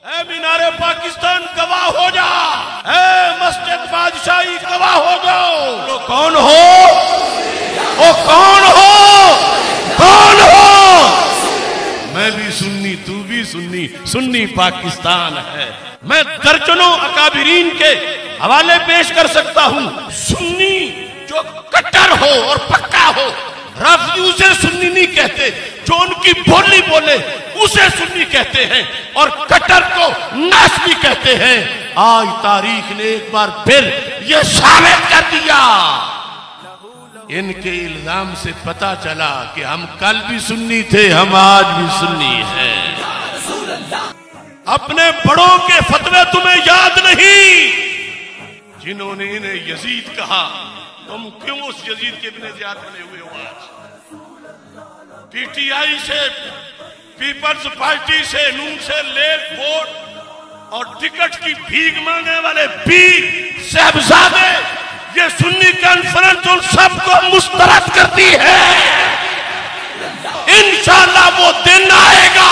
ऐ मीनारे पाकिस्तान गवाह हो जा, ऐ मस्जिद बादशाही गवाह हो जाओ। तो कौन हो? वो कौन हो? कौन हो? मैं भी सुन्नी, तू भी सुन्नी, सुन्नी पाकिस्तान है। मैं दर्जनों अकाबिरीन के हवाले पेश कर सकता हूं। सुन्नी जो कट्टर हो और पक्का हो, रफ़ी उसे सुन्नी नहीं कहते, जो उनकी बोली बोले उसे सुन्नी कहते हैं, और कट्टर को नासबी कहते हैं। आज तारीख ने एक बार फिर यह साबित कर दिया। इनके इल्जाम से पता चला कि हम कल भी सुन्नी थे, हम आज भी सुन्नी हैं। अपने बड़ों के फतवे तुम्हें याद नहीं, जिन्होंने इन्हें यजीद कहा। तुम क्यों उस यजीद के इब्ने ज़ियाद बने हुए हो? आज पीटीआई से, पीपल्स पार्टी से, नून से लेफ्ट वोट और टिकट की भीख मांगने वाले पीर साहबजादे, ये सुन्नी कॉन्फ्रेंस उन सबको मुस्तरद करती है। इंशाअल्लाह वो दिन आएगा,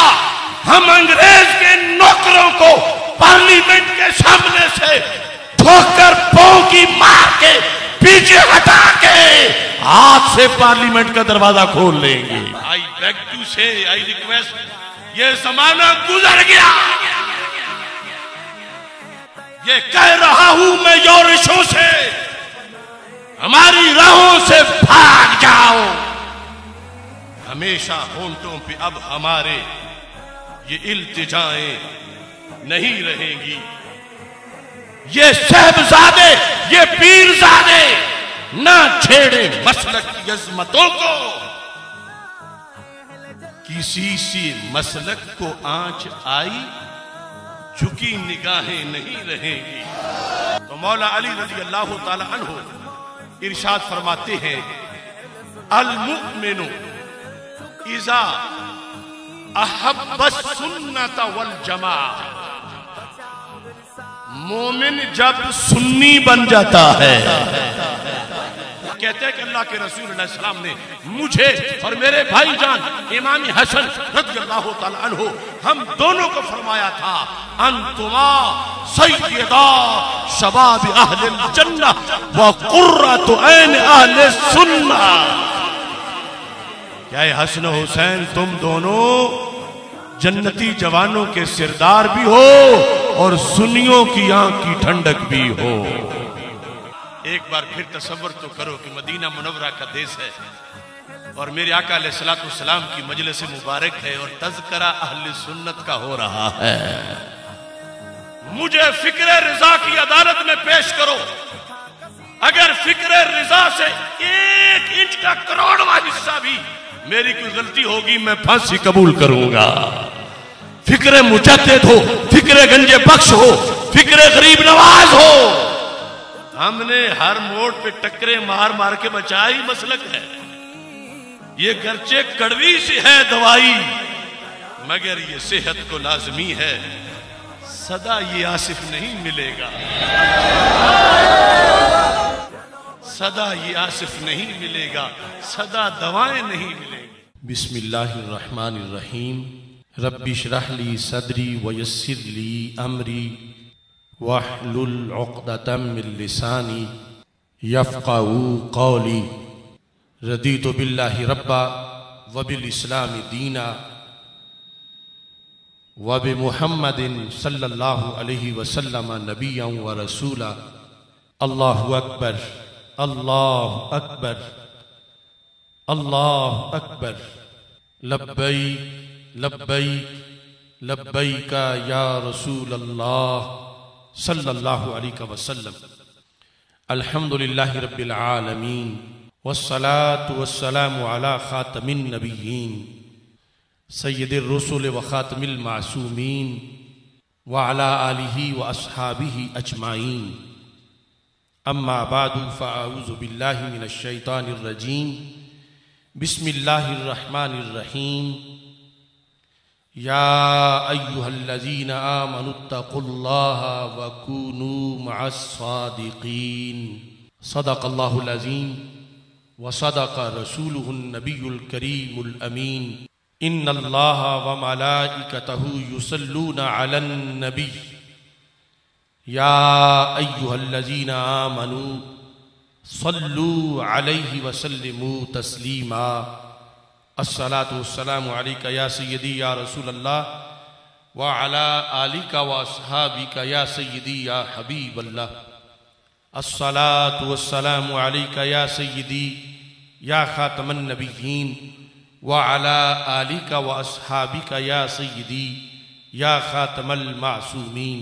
हम अंग्रेज के नौकरों को पार्लियामेंट के सामने से ठोकर पांव की मार के पीछे हटा के हाथ से पार्लियामेंट का दरवाजा खोल लेंगे। आई बेग टू से, आई रिक्वेस्ट, ये जमाना गुजर गया। ये कह रहा हूं मैं योरिशों से, हमारी राहों से भाग जाओ। हमेशा होंठों पे अब हमारे ये इल्तिजाएं नहीं रहेंगी। ये साहबजादे, ये पीरजादे ना छेड़े मसलक की अजमतों को। किसी सी मसलक को आंच आई, झुकी निगाहें नहीं रहेंगी। तो मौला अली रज़ी अल्लाह ताला अन्हु इरशाद फरमाते हैं, अल मुमिनु इज़ा अहब्बस सुन्नत वल जमाअह। मोमिन जब सुन्नी बन जाता है, कहते हैं कि अल्लाह के रसूल सल्लल्लाहु अलैहि वसल्लम ने मुझे और मेरे भाईजान इमाम हसन रज़ियल्लाहु ताला अन्हु हम दोनों को फरमाया था, अंतुमा सय्यदा शबाब अहलिल जन्नह व कुर्रतु ऐन अहलिस सुन्नह। क्या हसन हुसैन तुम दोनों जन्नती जवानों के सिरदार भी हो और सुन्नियों की आंख की ठंडक भी हो। एक बार फिर तसव्वुर तो करो कि मदीना मुनव्वरा का देश है और मेरे आका अलैहिस्सलातु वस्सलाम की मजलिस मुबारक है और तज़किरा अहले सुन्नत का हो रहा है। मुझे फिक्र रिजा की अदालत में पेश करो। अगर फिक्र रिजा से 1 इंच का करोड़वां हिस्सा भी मेरी कोई गलती होगी, मैं फांसी कबूल करूंगा। फिक्र मुजद्दिद हो, फिक्र गंजे बख्श हो, फिक्र गरीब नवाज हो, हमने हर मोड़ पे टक्करे मार मार के बचाई मसलक है। ये गर्चे कड़वी सी है दवाई, मगर ये सेहत को लाजमी है। सदा ये आसिफ नहीं मिलेगा, सदा ये आसिफ नहीं मिलेगा, सदा दवाएं नहीं मिलेंगी। बिस्मिल्लाहिर्रहमानिर्रहीम। रब्बि इश्रह ली सदरी व यस्सिर ली अमरी वहलुल उक़दतम मिन लिसानी यफ़क़हू क़ौली। रदीतु बिल्लाहि रब्बा व बिल इस्लामी दीना व बि मुहम्मदिन सल्लल्लाहु अलैहि वसल्लम नबिय्यन व रसूला। अल्लाहु अकबर, अल्लाहु अकबर, अल्लाहु अकबर। लब्बैक लब्बैक लब्बैक या रसूल अल्लाह सल्लल्लाहु अलैहि वसल्लम। अल्हम्दुलिल्लाहि रब्बिल आलमीन वस्सलातु वस्सलामु अला खातमिन नबिय्यीन सय्यिदिर रुसुल व खातमिल मासूमीन व अला आलिहि व अस्हाबिहि अजमाइन। अम्मा बादु फ़अऊज़ु बिल्लाहि मिनश शैतानिर रजीम। बिस्मिल्लाहिर रहमानिर रहीम। या अय्युहल्लज़ीना आमनुत्तक़ुल्लाहा व कूनू मअस्सादिक़ीन। सदक़ल्लाहुल अज़ीम व सदक़ रसूलुहुन नबियुल करीमुल अमीन। इन्नल्लाह व मलाइकतहु युसल्लूना अलन नबी या अय्युहल्लज़ीना आमनू सल्लू अलैहि व सल्लिमू तस्लीमा। अस्सलातु वस्सलामु अलैका या सय्यदी या रसूलल्लाह व अला आलिका व अस्हाबिका या सय्यदी या हबीबल्लाह। अस्सलातु वस्सलामु अलैका या सय्यदी या खातमन नबिय्यीन व अला आलिका व अस्हाबिका या सय्यदी या खातमल मासूमीन।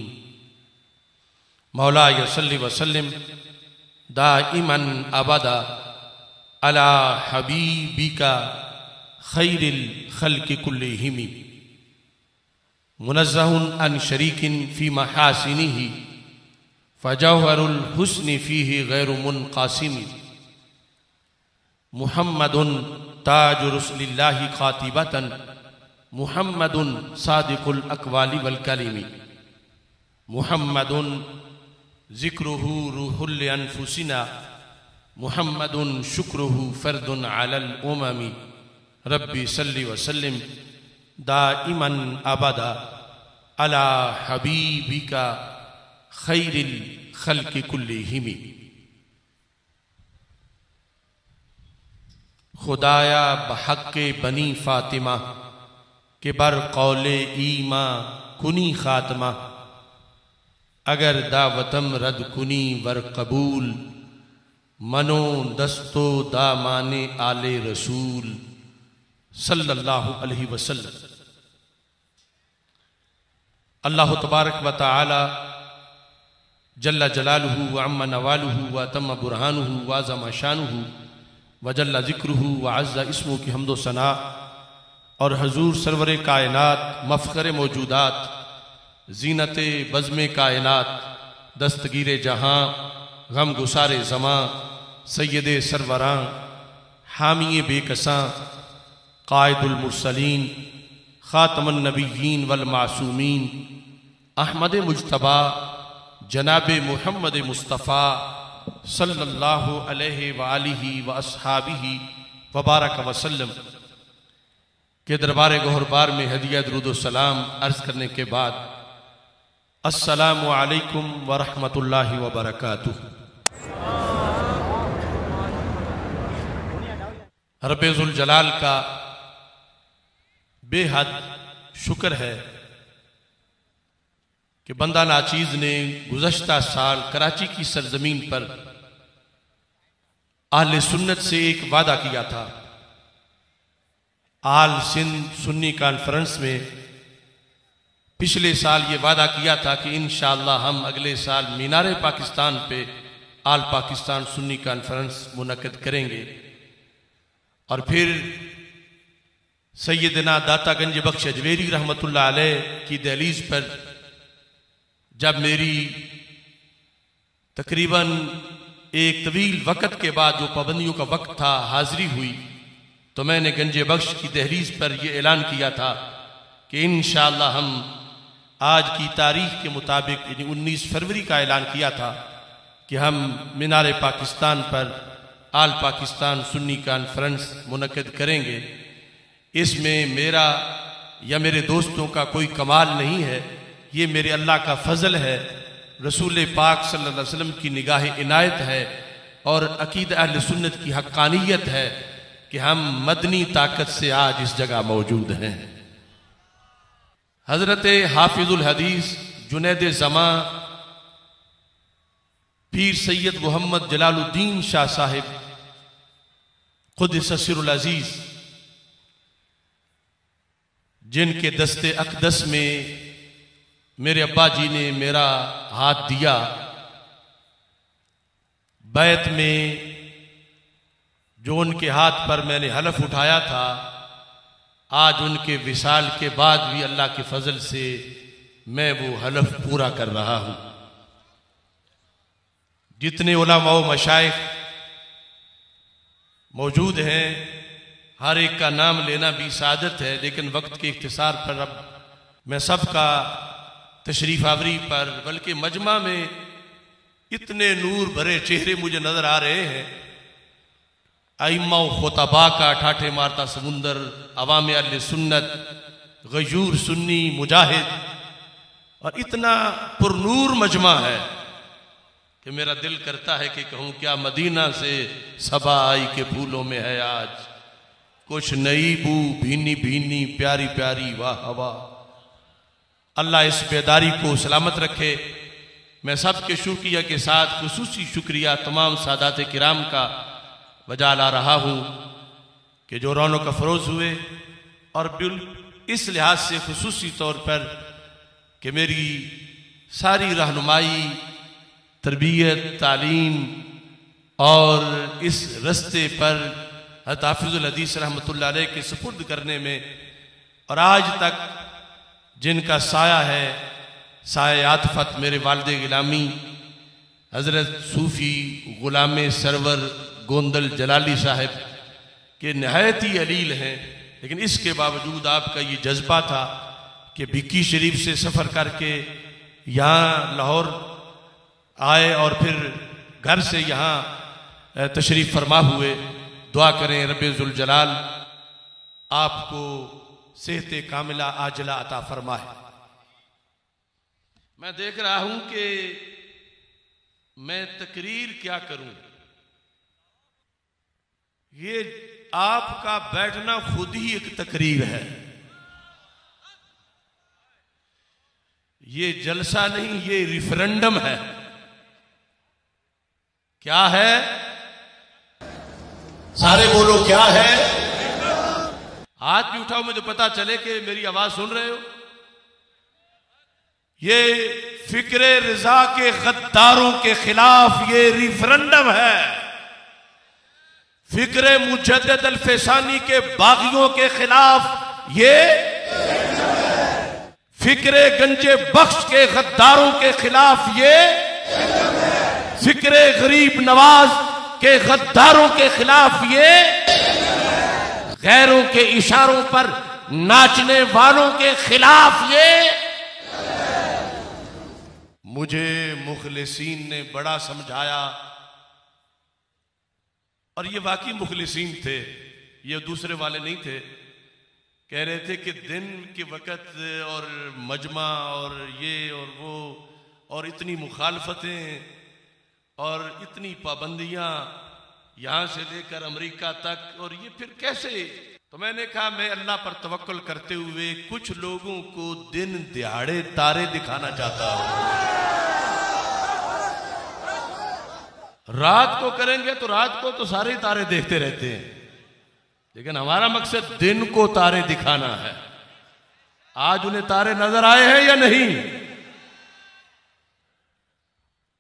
मौला सल्लि व सल्लिम दाइमन अबदा अला हबीबिका खैरिल खल्क़ि कुल्लिहिम मुनज़्ज़हुन अन शरीकिन फ़ी महासिनिही फ़जौहरुल हुस्नि फ़ीहि गैरु मुनक़ासिम। मुहम्मदुन ताजु रसूलिल्लाहि क़ातिबतन मुहम्मदुन सादिक़ुल अक़वालि वल कलिमी। मुहम्मदुन ज़िक्रुहु रूहुल अनफुसिना मुहम्मदुन शुक्रुहु फ़र्दुन अलल उममी। रब्बी सल्लि व सल्लिम दाइमन अबदा अला हबीबिका खैरिल खल्क़ि कुल्लिहिम। खुदाया बहक़्क़े बनी फ़ातिमा के बर कौले ईमा कुनी ख़ात्मा। अगर दावतम रद कुनी वर कबूल मनो दस्तो दामाने आले रसूल सल्लल्लाहु अलैहि वसल्लम। अल्लाह तबारक व तआला जल्ला जलालुहु व अम्मा नवालुहु व तम्मा बुरहानुहु व अज़्ज़मा शानुहु व जल्ला ज़िक्रुहु व अज़्ज़ा इस्मुहु की हम्दो सना और हजूर सरवर कायनात मफ़ख़र मौजूदात ज़ीनत बज़्म कायनात दस्तगीर जहां गम गुसारे ज़मां सैयद सरवरां हामी बेकसां क़ाइदुल मुरसलीन ख़ातमुन नबिय्यीन वल मासूमीन अहमद मुज्तबा जनाब मुहम्मद मुस्तफ़ा सल्लल्लाहु अलैहि व आलिहि व अस्हाबिहि व बारक वसल्लम के दरबार गौहरबार में हदिया दुरूद सलाम अर्ज़ करने के बाद अस्सलामु अलैकुम व रहमतुल्लाहि व बरकातुहू। रब्बे ज़ुल जलाल का बेहद शुक्र है कि बंदा नाचीज ने गुज़श्ता साल कराची की सरजमीन पर आले सुन्नत से एक वादा किया था। आल सिंध सुन्नी कॉन्फ्रेंस में पिछले साल ये वादा किया था कि इंशाअल्लाह हम अगले साल मीनारे पाकिस्तान पे आल पाकिस्तान सुन्नी कॉन्फ्रेंस मुनक़िद करेंगे। और फिर सैयदना दाता गंज बख्श अजवेरी रहमतुल्लाह अलैह की दहलीज पर जब मेरी तकरीबन एक तवील वक़्त के बाद जो पाबंदियों का वक्त था हाजिरी हुई, तो मैंने गंज बख्श की दहलीज पर यह ऐलान किया था कि इंशाअल्लाह हम आज की तारीख के मुताबिक यानी 19 फरवरी का ऐलान किया था कि हम मीनारे पाकिस्तान पर आल पाकिस्तान सुन्नी कॉन्फ्रेंस मुनक़िद करेंगे। इसमें मेरा या मेरे दोस्तों का कोई कमाल नहीं है, ये मेरे अल्लाह का फजल है, रसूल पाक सल्लल्लाहु अलैहि वसल्लम की निगाह इनायत है और अकीदा अहले सुन्नत की हक्कानियत है कि हम मदनी ताकत से आज इस जगह मौजूद हैं। हजरत हाफिजुल हदीस जुनैद ज़मा पीर सैयद मोहम्मद जलालुद्दीन शाह साहिब क़ुद्दस सिर्रुल अज़ीज़, जिनके दस्ते अक़दस में मेरे अब्बा जी ने मेरा हाथ दिया, बैत में जो उनके हाथ पर मैंने हलफ उठाया था, आज उनके विसाल के बाद भी अल्लाह के फजल से मैं वो हलफ पूरा कर रहा हूं। जितने उलमा व मशाइख मौजूद हैं, हर एक का नाम लेना भी सादत है, लेकिन वक्त के इख्तिसार पर अब मैं सबका तशरीफ आवरी पर, बल्कि मजमा में इतने नूर भरे चेहरे मुझे नजर आ रहे हैं आइम्मा खुतबा का ठाठे मारता समुंदर, अवाम अहले सुन्नत, गयूर सुन्नी मुजाहिद, और इतना पुरनूर मजमा है कि मेरा दिल करता है कि कहूँ क्या मदीना से सबा आई के फूलों में है आज कुछ नई बू, भीनी भीनी प्यारी प्यारी वाह हवा। अल्लाह इस बेदारी को सलामत रखे। मैं सबके शुक्रिया के साथ खुसूसी शुक्रिया तमाम सादात किराम का बजा ला रहा हूँ कि जो रौनक अफरोज हुए, और बिल इस लिहाज से खुसूसी तौर पर कि मेरी सारी रहनुमाई, तरबियत, तालीम और इस रस्ते पर हज़रत हाफिज़ुल हदीस रहमतुल्लाह अलैह के सुपुर्द करने में, और आज तक जिनका साया है साए आतफत मेरे वालिद गिलामी हज़रत सूफ़ी गुलाम सरवर गोंदल जलाली साहब के नहायत ही अलील हैं, लेकिन इसके बावजूद आपका ये जज्बा था कि बिक्की शरीफ से सफ़र करके यहाँ लाहौर आए और फिर घर से यहाँ तशरीफ़ फरमा हुए। दुआ करें रब्बे ज़ुल जलाल आपको सेहत कामिला आजला अता फरमाए। मैं देख रहा हूं कि मैं तकरीर क्या करूं, ये आपका बैठना खुद ही एक तकरीर है। ये जलसा नहीं, ये रिफरेंडम है। क्या है? सारे बोलो क्या है? हाथ भी उठाओ मुझे पता चले कि मेरी आवाज सुन रहे हो। ये फिक्रे रिजा के गद्दारों के खिलाफ ये रिफरेंडम है। फिक्रे मुजद्दिद अल-फैसानी के बागियों के खिलाफ ये, फिक्रे गंजे बख्श के गद्दारों के खिलाफ ये, फिक्रे गरीब नवाज के गद्दारों के खिलाफ ये, गैरों के इशारों पर नाचने वालों के खिलाफ ये। मुझे मुखलिसीन ने बड़ा समझाया, और ये वाकई मुखलिसीन थे, ये दूसरे वाले नहीं थे। कह रहे थे कि दिन के वक़्त और मजमा और ये और वो और इतनी मुखालफतें और इतनी पाबंदियां यहां से लेकर अमेरिका तक, और ये फिर कैसे? तो मैंने कहा मैं अल्लाह पर तवक्कुल करते हुए कुछ लोगों को दिन दिहाड़े तारे दिखाना चाहता हूं। रात को करेंगे तो रात को तो सारे तारे देखते रहते हैं, लेकिन हमारा मकसद दिन को तारे दिखाना है। आज उन्हें तारे नजर आए हैं या नहीं?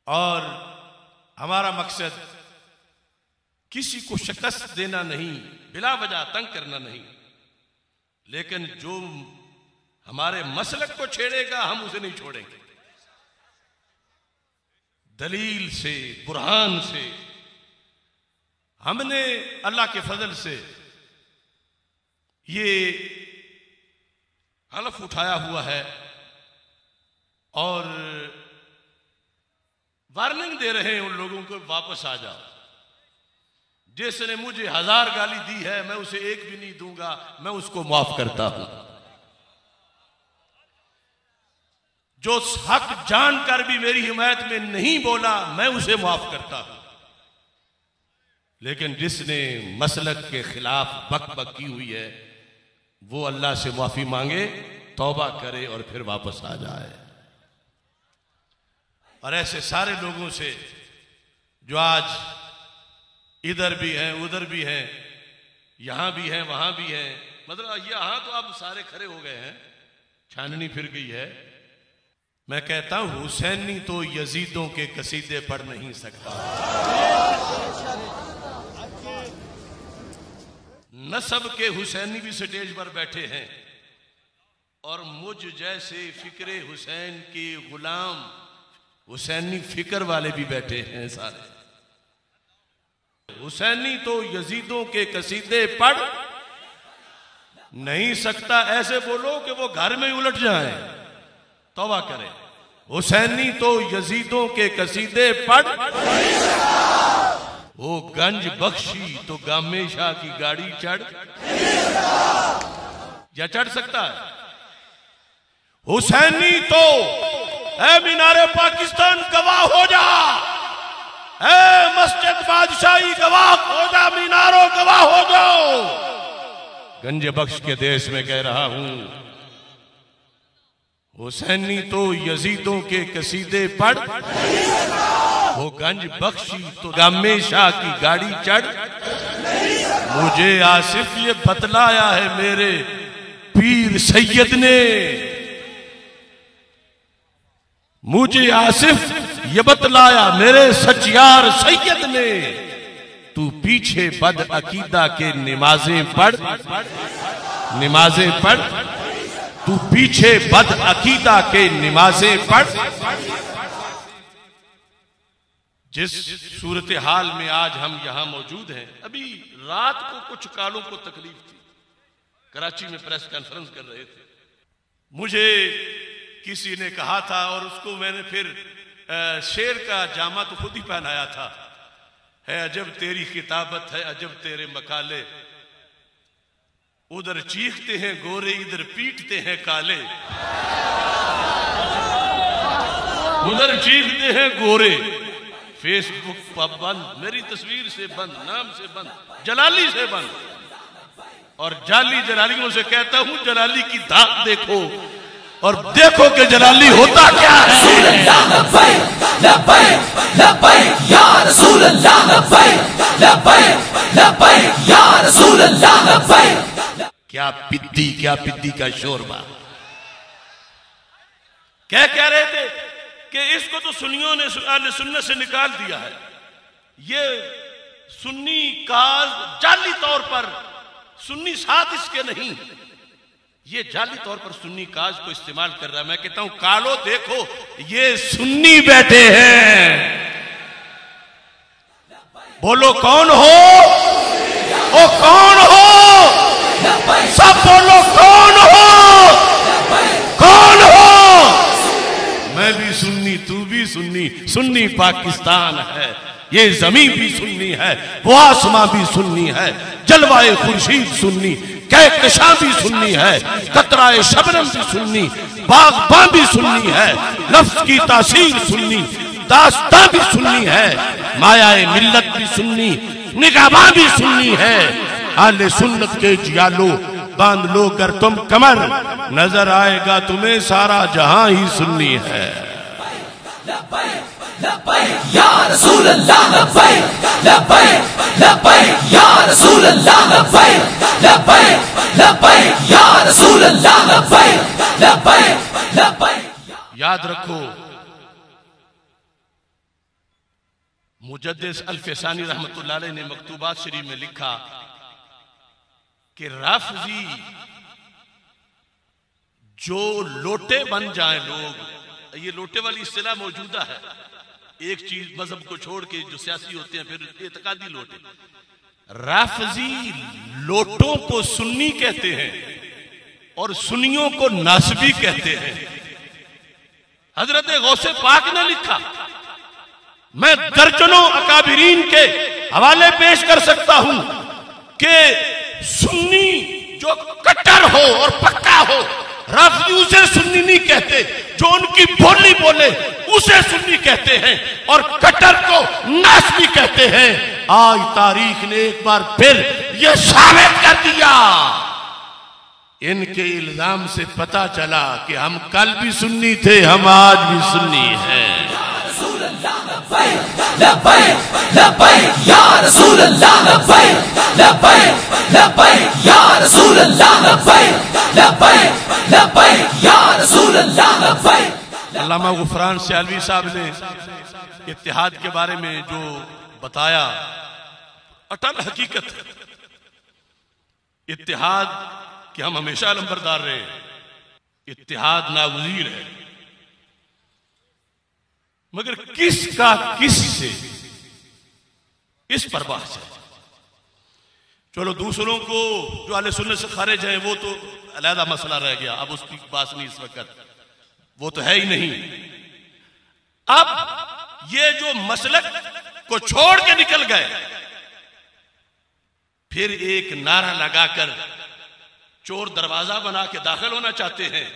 और हमारा मकसद किसी को शिकस्त देना नहीं, बिला वजह तंग करना नहीं, लेकिन जो हमारे मसलक को छेड़ेगा हम उसे नहीं छोड़ेंगे। दलील से, बुरहान से हमने अल्लाह के फजल से ये हलफ उठाया हुआ है और वार्निंग दे रहे हैं उन लोगों को, वापस आ जाओ। जिसने मुझे 1000 गाली दी है मैं उसे एक भी नहीं दूंगा, मैं उसको माफ करता हूं। जो हक जानकर भी मेरी हिमायत में नहीं बोला मैं उसे माफ करता हूं, लेकिन जिसने मसलक के खिलाफ बक बक की हुई है वो अल्लाह से माफी मांगे, तौबा करे और फिर वापस आ जाए। और ऐसे सारे लोगों से जो आज इधर भी हैं, उधर भी हैं, यहां भी हैं, वहां भी हैं, मतलब यहां तो अब सारे खड़े हो गए हैं, छाननी फिर गई है। मैं कहता हूं हुसैनी तो यजीदों के कसीदे पढ़ नहीं सकता। नसब के हुसैनी भी स्टेज पर बैठे हैं और मुझ जैसे फिक्रे हुसैन के गुलाम हुसैनी फिक्र वाले भी बैठे हैं सारे। हुसैनी तो यजीदों के कसीदे पढ़ नहीं सकता। ऐसे बोलो कि वो घर में उलट जाए, तौबा करें। हुसैनी तो यजीदों के कसीदे पढ़, वो गंज बख्शी तो गामे शाह की गाड़ी चढ़ या चढ़ सकता है? हुसैनी तो ऐ मीनारे पाकिस्तान गवाह हो जा, ऐ मस्जिद बादशाही गवाह हो जा, मीनारों गवाह हो जाओ। गंज बख्श के देश में कह रहा हूं, हुसैनी तो यजीदों के कसीदे पढ़, वो गंज बख्शी तो गामे शाह की गाड़ी चढ़। मुझे आसिफ ये बतलाया है मेरे पीर सैयद ने, मुझे आसिफ ये बतलाया मेरे सचियार सैयद ने, तू पीछे बद अकीदा के नमाजें पढ़, नमाजें पढ़, तू पीछे बद अकीदा के नमाजें पढ़। जिस सूरत हाल में आज हम यहां मौजूद हैं, अभी रात को कुछ कालों को तकलीफ थी, कराची में प्रेस कॉन्फ्रेंस कर रहे थे, मुझे किसी ने कहा था और उसको मैंने फिर शेर का जामा तो खुद ही पहनाया था, है अजब तेरी किताबत है अजब तेरे मकाले, उधर चीखते हैं गोरे इधर पीटते हैं काले, उधर चीखते हैं गोरे, फेसबुक पर बंद, मेरी तस्वीर से बंद, नाम से बंद, जलाली से बंद, और जाली जलालियों से कहता हूं जलाली की धाक देखो और देखो कि जलाली होता क्या है। क्या पिद्दी का शोरबा। क्या कह रहे थे कि इसको तो सुन्नियों ने अहले सुन्नत से निकाल दिया है, ये सुन्नी काज जाली तौर पर, सुन्नी साथ इसके नहीं, ये जाली तौर पर सुन्नी काज को इस्तेमाल कर रहा है। मैं कहता हूं कालो देखो ये सुन्नी बैठे हैं, बोलो कौन हो, ओ कौन हो, सब बोलो कौन हो, कौन हो। मैं भी सुन्नी तू भी सुन्नी, सुन्नी पाकिस्तान है, ये जमीन भी सुन्नी है, वो आसमां भी सुन्नी है, जलवाए खुर्शीद सुन्नी, कहकशां भी सुन्नी है, कतराए शबनम भी सुन्नी, बागबां भी सुन्नी है, लफ्ज की तासीर सुन्नी, दास्तां भी सुन्नी है, मायाए मिल्लत भी सुन्नी, निगाहबां भी सुन्नी है। आले सुन्नत के जियालो बांध लो कर तुम कमर, नजर आएगा तुम्हें सारा जहां ही सुन्नी है। या रसूल अल्लाह लब्बैक लब्बैक लब्बैक या रसूल अल्लाह लब्बैक लब्बैक लब्बैक या रसूल अल्लाह लब्बैक लब्बैक लब्बैक। याद रखो मुजद्दिद अल-फसानी रहमतुल्लाह अलैह ने मकतूबात शरीफ में लिखा कि राफजी जो लोटे बन जाए लोग, ये लोटे वाली इस्तिलाह मौजूदा है, एक चीज मजहब को छोड़ के जो सियासी होते हैं फिर एतकादी लोटे, राफजी लोटों को सुन्नी कहते हैं और सुन्नियों को नासबी कहते हैं। हजरत गौसे पाक ने लिखा, मैं दर्जनों अकाबिरीन के हवाले पेश कर सकता हूं कि सुन्नी जो कट्टर हो और पक्का हो, राफजी उसे सुन्नी नहीं कहते, जो उनकी बोली बोले उसे सुन्नी कहते हैं और कट्टर को नासबी कहते हैं। आज तारीख ने एक बार फिर यह साबित कर दिया, इनके इल्जाम से पता चला कि हम कल भी सुन्नी थे, हम आज भी सुन्नी हैं। लब्बैक लब्बैक या रसूल अल्लाह लब्बैक लब्बैक लब्बैक या रसूल अल्लाह लब्बैक लब्बैक लब्बैक या रसूल अल्लाह लब्बैक। अल्लामा गुफरान सियालवी साहब ने इत्तिहाद के बारे में जो बताया अटल हकीकत है, इत्तिहाद कि हम हमेशा लंबरदार रहे, इत्तिहाद नागुज़ीर है, मगर किसका किस से इस पर बहस है। चलो दूसरों को जो अहले सुन्नत से खारिज है वो तो अलहदा मसला रह गया, अब उसकी बात नहीं इस वक्त, वो तो है ही नहीं। अब ये जो मसलक को छोड़ के निकल गए फिर एक नारा लगाकर चोर दरवाजा बना के दाखिल होना चाहते हैं।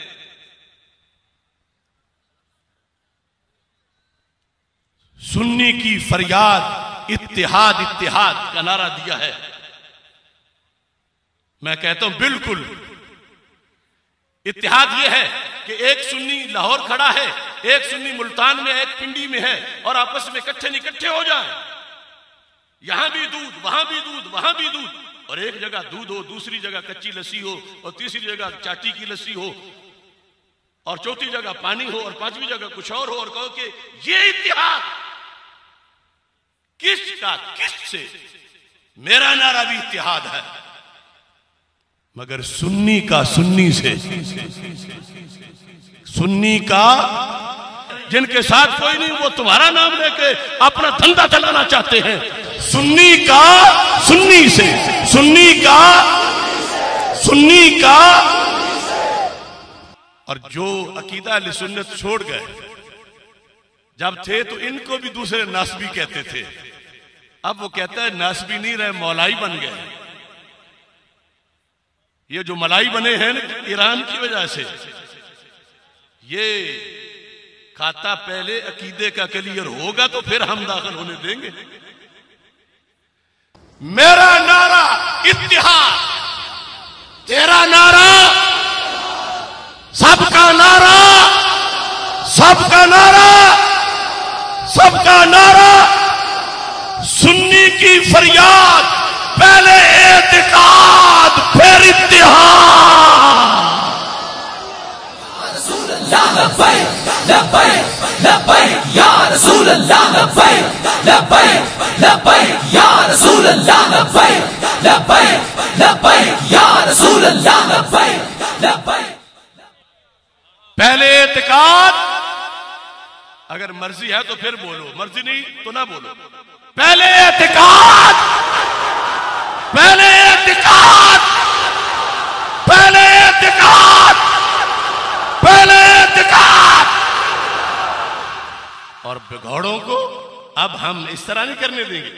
सुन्नी की फरियाद इत्तिहाद इत्तिहाद का नारा दिया है। मैं कहता हूं बिल्कुल इत्तिहाद यह है कि एक सुन्नी लाहौर खड़ा है, एक सुन्नी मुल्तान में, एक पिंडी में है, और आपस में इकट्ठे हो जाएं। यहां भी दूध, वहां भी दूध, वहां भी दूध, और एक जगह दूध हो, दूसरी जगह कच्ची लस्सी हो, और तीसरी जगह चाटी की लस्सी हो, और चौथी जगह पानी हो, और पांचवी जगह कुछ और हो, और कहो कि ये इत्तिहाद किसका किससे? मेरा नारा भी इत्तिहाद है, मगर सुन्नी का सुन्नी से, सुन्नी का जिनके साथ कोई नहीं, वो तुम्हारा नाम लेके अपना धंधा चलाना चाहते हैं। सुन्नी का सुन्नी से, सुन्नी का सुन्नी का। और जो अकीदा अहले सुन्नत छोड़ गए जब थे, तो इनको भी दूसरे नासबी कहते थे। अब वो कहता है नासबी नहीं रहे, मौलाई बन गए। ये जो मलाई बने हैं ईरान की वजह से, ये खाता पहले अकीदे का क्लियर होगा तो फिर हम दाखिल होने देंगे। मेरा नारा इत्तिहाद, तेरा नारा, सबका नारा, सबका नारा, सबका नारा। सुन्नी की फरियाद, पहले एतिकाद फिर इत्तिहाद। लब्बैक लब्बैक लब्बैक या रसूल अल्लाह, लब्बैक लब्बैक लब्बैक या रसूल अल्लाह, लब्बैक लब्बैक लब्बैक या रसूल अल्लाह, लब्बैक लब्बैक। पहले एतिकाद, अगर मर्जी है तो फिर बोलो, मर्जी नहीं तो ना बोलो। पहले एतिकाद, पहले एतिकाद, पहले एतिकाद, पहले एतिकाद। और बिगौड़ों को अब हम इस तरह नहीं करने देंगे।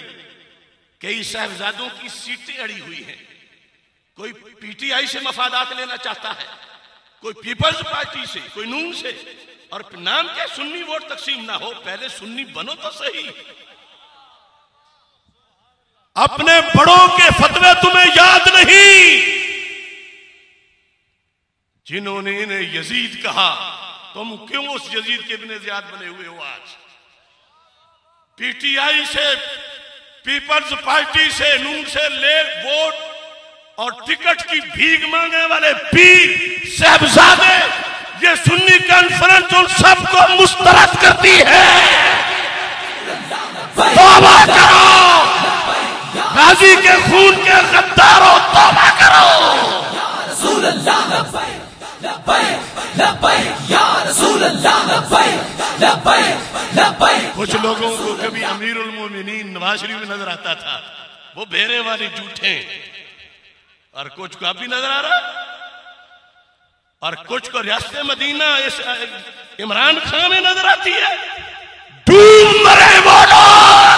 कई साहबजादों की सीटें अड़ी हुई हैं। कोई पीटीआई से मफादात लेना चाहता है, कोई पीपल्स पार्टी से, कोई नून से, और नाम क्या सुन्नी वोट तकसीम ना हो। पहले सुन्नी बनो तो सही। अपने बड़ों के फतवे तुम्हें याद नहीं, जिन्होंने इन्हें यजीद कहा। तुम क्यों उस यजीद के इब्ने ज़ियाद बने हुए हो? आज पीटीआई से, पीपल्स पार्टी से, नून से ले वोट और टिकट की भीख मांगने वाले पीर साहबजादे, ये सुन्नी कॉन्फ्रेंस उन सबको मुस्तरद करती है। तौबा करो, गाजी के खून के गद्दारों, तौबा करो। रसूल अल्लाह, लब्बैक लब्बैक या रसूल अल्लाह, लब्बैक लब्बैक लब्बैक। कुछ लोगों को कभी अमीरुल मोमिनीन नवाज शरीफ में नजर आता था, वो बेरे वाले झूठे, और कुछ को अब भी नजर आ रहा, और कुछ को रियासत मदीना इस इमरान खान में नजर आती है। डूब मरे वो लोग,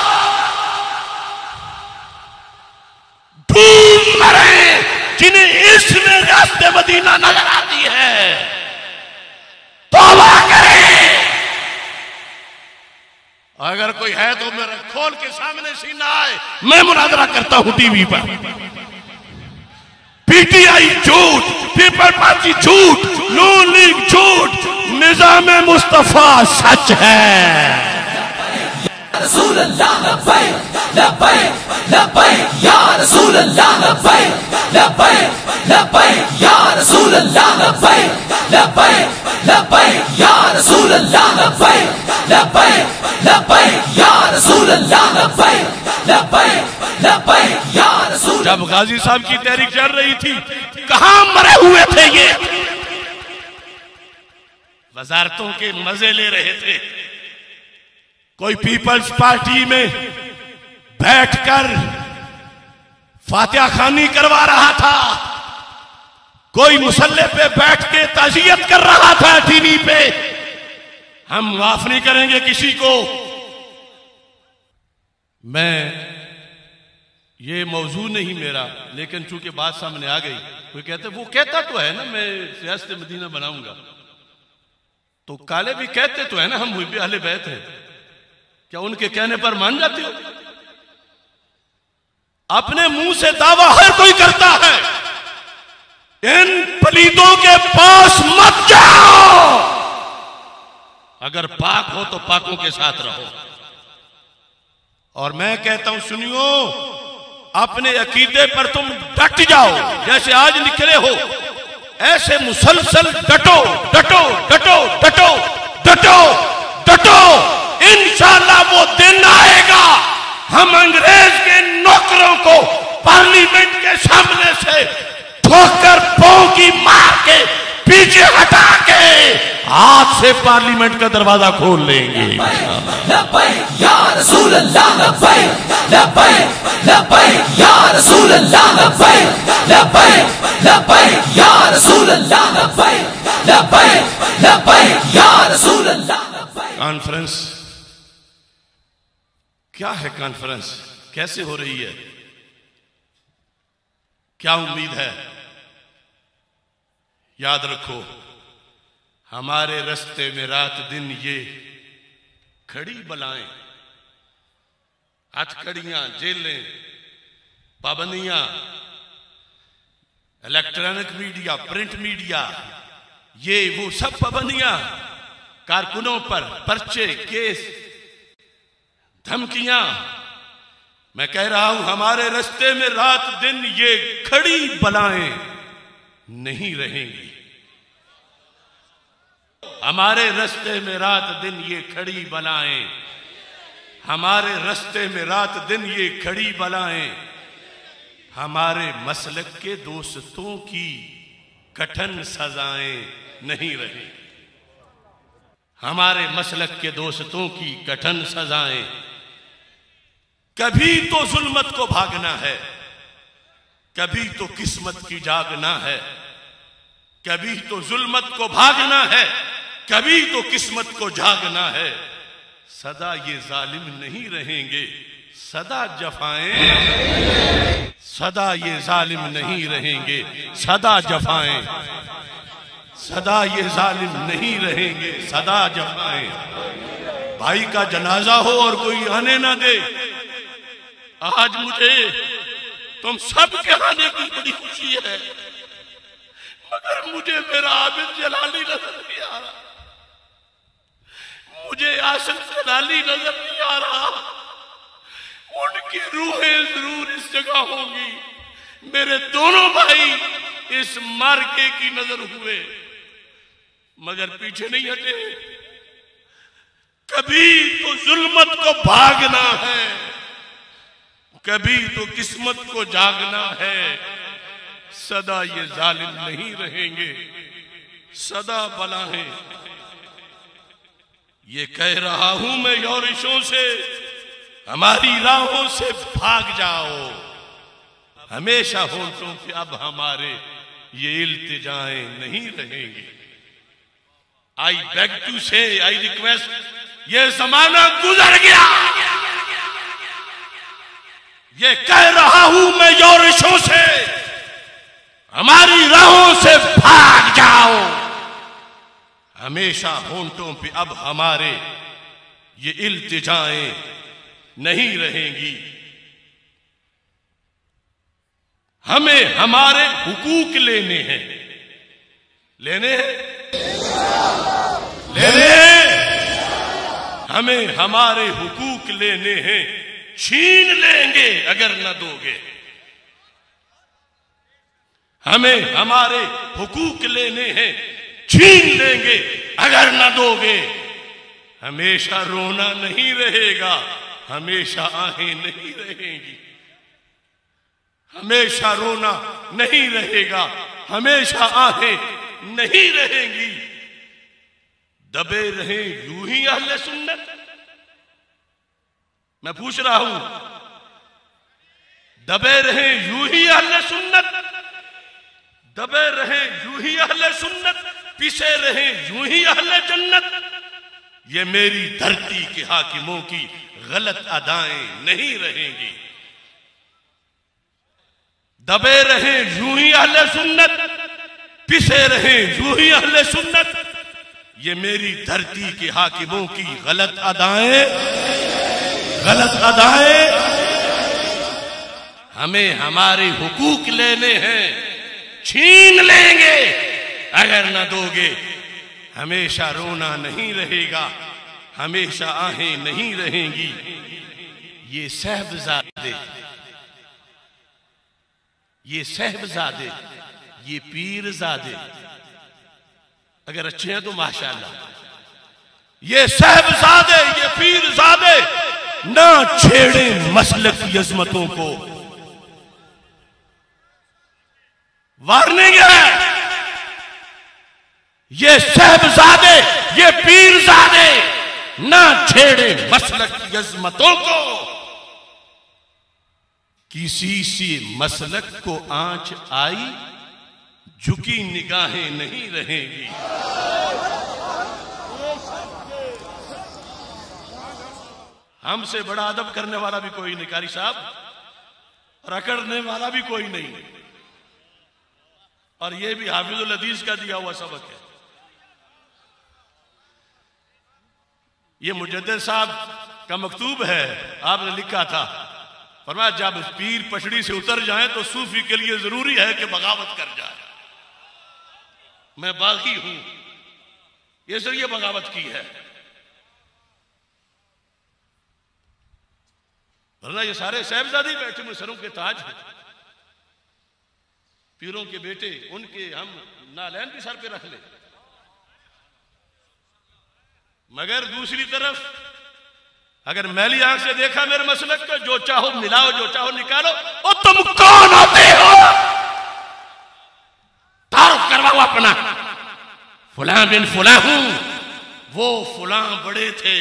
डूब मरे जिन्हें इसमें रियासत मदीना नजर आती है। तौबा करें। अगर कोई है तो मेरा खोल के सामने सीना आए, मैं मुनाजरा करता हूं टीवी पर। पीटीआई झूठ, पीपल पार्टी झूठ, नून लीग झूठ, निजाम मुस्तफा सच है। रसूल अल्लाह, लब्बैक लब्बैक लब्बैक या रसूल अल्लाह, लब्बैक लब्बैक लब्बैक या रसूल अल्लाह, लब्बैक लब्बैक लब्बैक या रसूल अल्लाह, लब्बैक लब्बैक लब्बैक या रसूल अल्लाह, लब्बैक लब्बैक लब्बैक या रसूल। जब गाजी साहब की तहरीक चल रही थी, कहां मरे हुए थे ये? वजारतों के मजे ले रहे थे। कोई पीपल्स पार्टी में बैठकर फातिहा खानी करवा रहा था, कोई मुसल्ले पे बैठ के ताजियत कर रहा था टीवी पे। हम माफ नहीं करेंगे किसी को। मैं ये मौजू नहीं मेरा, लेकिन चूंकि बात सामने आ गई, कोई कहते वो कहता तो है ना मैं सियासत मदीना बनाऊंगा, तो काले भी कहते तो है ना हम मुहिब्बे अहले बैत हैं, क्या उनके कहने पर मान जाते हो? अपने मुंह से दावा हर कोई करता है, इन पलीदों के पास मत जाओ। अगर पाक हो तो पाकों के साथ रहो। और मैं कहता हूं सुनियो, अपने अकीदे पर तुम डट जाओ, जैसे आज निकले हो ऐसे मुसलसल डटो डटो डटो डटो डटो डटो। इंशाअल्लाह वो दिन आएगा हम अंग्रेज के नौकरों को पार्लियामेंट के सामने से ठोकर पांव की मार के पीछे हटा के हाथ से पार्लियामेंट का दरवाजा खोल लेंगे। लब्बैक या रसूल अल्लाह, लब्बैक लब्बैक लब्बैक या रसूल अल्लाह, लब्बैक लब्बैक लब्बैक या रसूल अल्लाह, लब्बैक लब्बैक लब्बैक या रसूल अल्लाह, लब्बैक। कॉन्फ्रेंस क्या है? कॉन्फ्रेंस कैसे हो रही है? क्या उम्मीद है? याद रखो, हमारे रास्ते में रात दिन ये खड़ी बलाएं, हथकड़ियां, जेलें, पाबंदियां, इलेक्ट्रॉनिक मीडिया, प्रिंट मीडिया, ये वो सब पाबंदियां, कारकुनों पर पर्चे, केस, धमकियां। मैं कह रहा हूं हमारे रास्ते में रात दिन ये खड़ी बलाएं नहीं रहेंगी। हमारे रास्ते में रात दिन ये खड़ी बलाएं, हमारे रास्ते में रात दिन ये खड़ी बलाएं हमारे मसलक के दोस्तों की कठिन सजाएं नहीं रहेंगी। हमारे मसलक के दोस्तों की कठिन सजाएं। कभी तो जुल्मत को भागना है, कभी तो किस्मत की जागना है, कभी तो जुल्मत को भागना है, कभी तो किस्मत को जागना है। सदा ये जालिम नहीं रहेंगे, सदा जफाएं, सदा ये जालिम नहीं रहेंगे, सदा जफाएं, सदा ये जालिम नहीं रहेंगे, सदा जफाएं। भाई का जनाजा हो और कोई आने ना दे। आज मुझे तुम सब के आने की बड़ी खुशी है, मगर मुझे मेरा आबिद जलाली नजर नहीं आ रहा, मुझे आसिफ जलाली नजर नहीं आ रहा। उनकी रूहें जरूर इस जगह होंगी। मेरे दोनों भाई इस मार्के की नजर हुए मगर पीछे नहीं हटे। कभी तो जुल्मत को भागना है, कभी तो किस्मत को जागना है। सदा ये जालिम नहीं रहेंगे, सदा बलाएं। ये कह रहा हूं मैं यौरिशों से, हमारी राहों से भाग जाओ। हमेशा होठों पे अब हमारे ये इल्तिजाएं नहीं रहेंगी। आई बेग टू से, आई रिक्वेस्ट, ये जमाना गुजर गया। ये कह रहा हूं मैं यौरिशों से, हमारी राहों से भाग जाओ। हमेशा होंठों पे अब हमारे ये इल्तिजाएं नहीं रहेंगी। हमें हमारे हुकूक लेने हैं, लेने हैं, लेने हैं। हमें हमारे हुकूक लेने हैं, छीन लेंगे अगर न दोगे। हमें हमारे हुकूक लेने हैं, छीन लेंगे अगर न दोगे। हमेशा रोना नहीं रहेगा, हमेशा आहें नहीं रहेंगी। हमेशा रोना नहीं रहेगा, हमेशा आहें नहीं रहेंगी। दबे रहे यूं ही अहले सुन्नत। मैं पूछ रहा हूं, दबे रहे यूं ही अहले सुन्नत, दबे रहे यूं ही अहले सुन्नत, पिसे रहे यूं ही अहले जन्नत। ये मेरी धरती के हाकिमों की गलत अदाएं नहीं रहेंगी। दबे रहे यूं ही अहले सुन्नत, पिसे रहे यूं ही अहले सुन्नत। ये मेरी धरती के हाकिमों की गलत अदाएं, गलत अदाएं। हमें हमारे हुकूक लेने हैं, छीन लेंगे अगर न दोगे। हमेशा रोना नहीं रहेगा, हमेशा आहें नहीं रहेंगी। ये साहबजादे, ये साहबजादे, ये पीरजादे अगर अच्छे हैं तो माशाअल्लाह। ये साहबजादे, ये पीरजादे ना छेड़े मसलक की अजमतों को। वार्निंग है, ये साहबजादे, ये पीरजादे ना छेड़े मसलक की अजमतों को। किसी से मसलक को आंच आई, झुकी निगाहें नहीं रहेंगी। हमसे बड़ा अदब करने वाला भी कोई नहीं कारी साहब, और अकड़ने वाला भी कोई नहीं। और ये भी हाफिजुल हदीस का दिया हुआ सबक है। ये मुजद्दिद साहब का मकतूब है, आपने लिखा था, फरमाया जब पीर पछड़ी से उतर जाए तो सूफी के लिए जरूरी है कि बगावत कर जाए। मैं बागी हूं, ये जरिए बगावत की है, वरना ये सारे साहबजादे बैठे हुए सरों के ताज हैं, पीरों के बेटे, उनके हम नालैन भी सर पे रख ले। मगर दूसरी तरफ अगर मैली आंख से देखा मेरे मसलक को, जो चाहो मिलाओ, जो चाहो निकालो, और तुम कौन होते हो? तारुफ करवाओ अपना, फुलां बिन फुलां हूं, वो फुलां बड़े थे,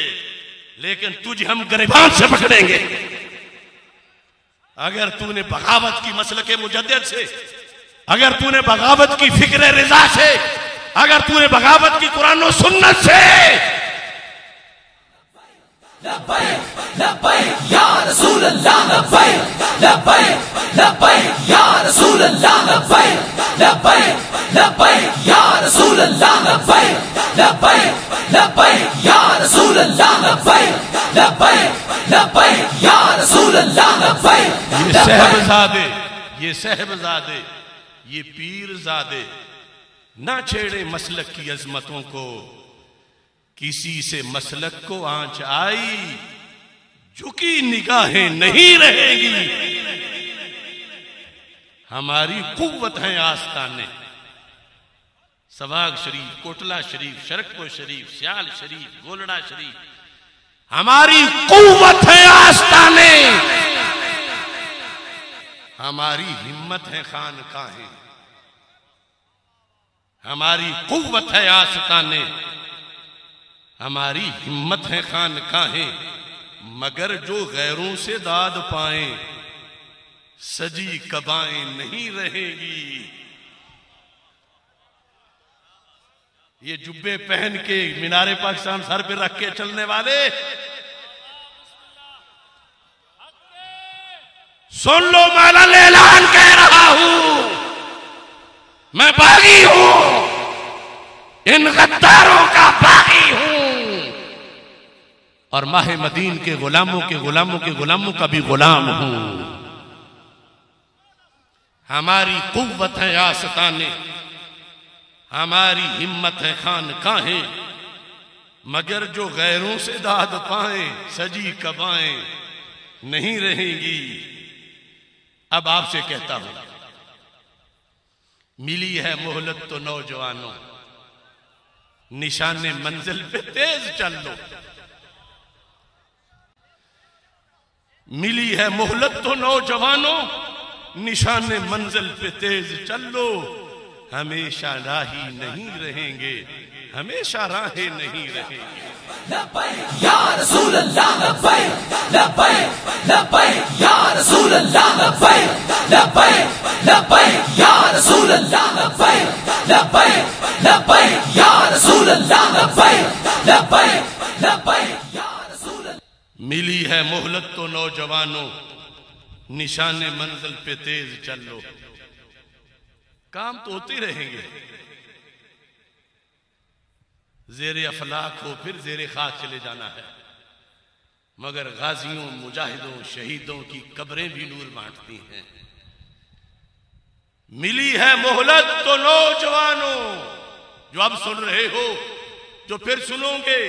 लेकिन तुझे हम गिरबान से पकड़ेंगे। अगर तूने बगावत की मसलक मुजद्दिद से, अगर तूने बगावत की फिक्र रिजा से, अगर तूने बगावत की कुरान और सुन्नत से, लब्बैक लब्बैक या रसूल अल्लाह, लब्बैक लब्बैक लब्बैक या रसूल अल्लाह, लब्बैक लब्बैक लब्बैक या रसूल अल्लाह, लब्बैक लब्बैक लब्बैक या रसूल अल्लाह, लब्बैक लब्बैक लब्बैक या रसूल अल्लाह, लब्बैक। ये साहबजादे, ये साहबजादे, ये पीरजादे ना छेड़े मसलक की अजमतों को। किसी से मसलक को आंच आई, झुकी निगाहें नहीं रहेंगी। हमारी कुव्वत है आस्ताने, सवाग शरीफ, कोटला शरीफ, शरकपुर शरीफ, सियाल शरीफ, गोलड़ा शरीफ, हमारी कुव्वत है आस्ताने, हमारी हिम्मत है खानकाहें, हमारी कुव्वत है आस्ताने, हमारी हिम्मत है खानकाहें। मगर जो गैरों से दाद पाए, सजी कबाएं नहीं रहेगी। ये जुब्बे पहन के मीनारे पाकिस्तान सर पे रख के चलने वाले, सुन लो, मैं ऐलान कह रहा हूं, मैं बागी हूं, इन गद्दारों का बागी हूं, और माहे मदीन के गुलामों के गुलामों के गुलामों का भी गुलाम हूं। हमारी कुव्वत है आस्ताने, हमारी हिम्मत है खानकाहें। मगर जो गैरों से दाद पाए, सजी कबाएं नहीं रहेंगी। अब आपसे कहता हूं, मिली है मोहलत तो नौजवानों, निशाने मंजिल पे तेज चल लो। मिली है मोहलत तो नौजवानों, निशाने मंजिल पे तेज चल लो। हमेशा राही नहीं रहेंगे, हमेशा राहें नहीं रहेंगे। लब्बैक या रसूल अल्लाह, लब्बैक लब्बैक लब्बैक या रसूल अल्लाह, लब्बैक लब्बैक लब्बैक या रसूल अल्लाह, लब्बैक लब्बैक लब्बैक या रसूल अल्लाह, लब्बैक लब्बैक लब्बैक या रसूल अल्लाह। मिली है मोहलत तो नौजवानों, निशाने मंजिल पे तेज चल लो। काम तो होते रहेंगे, जेरे अफलाक हो फिर जेरे खाक चले जाना है, मगर गाजियों मुजाहिदों शहीदों की कब्रें भी नूर बांटती हैं। मिली है मोहलत तो नौजवानों, जो अब सुन रहे हो, जो फिर सुनोगे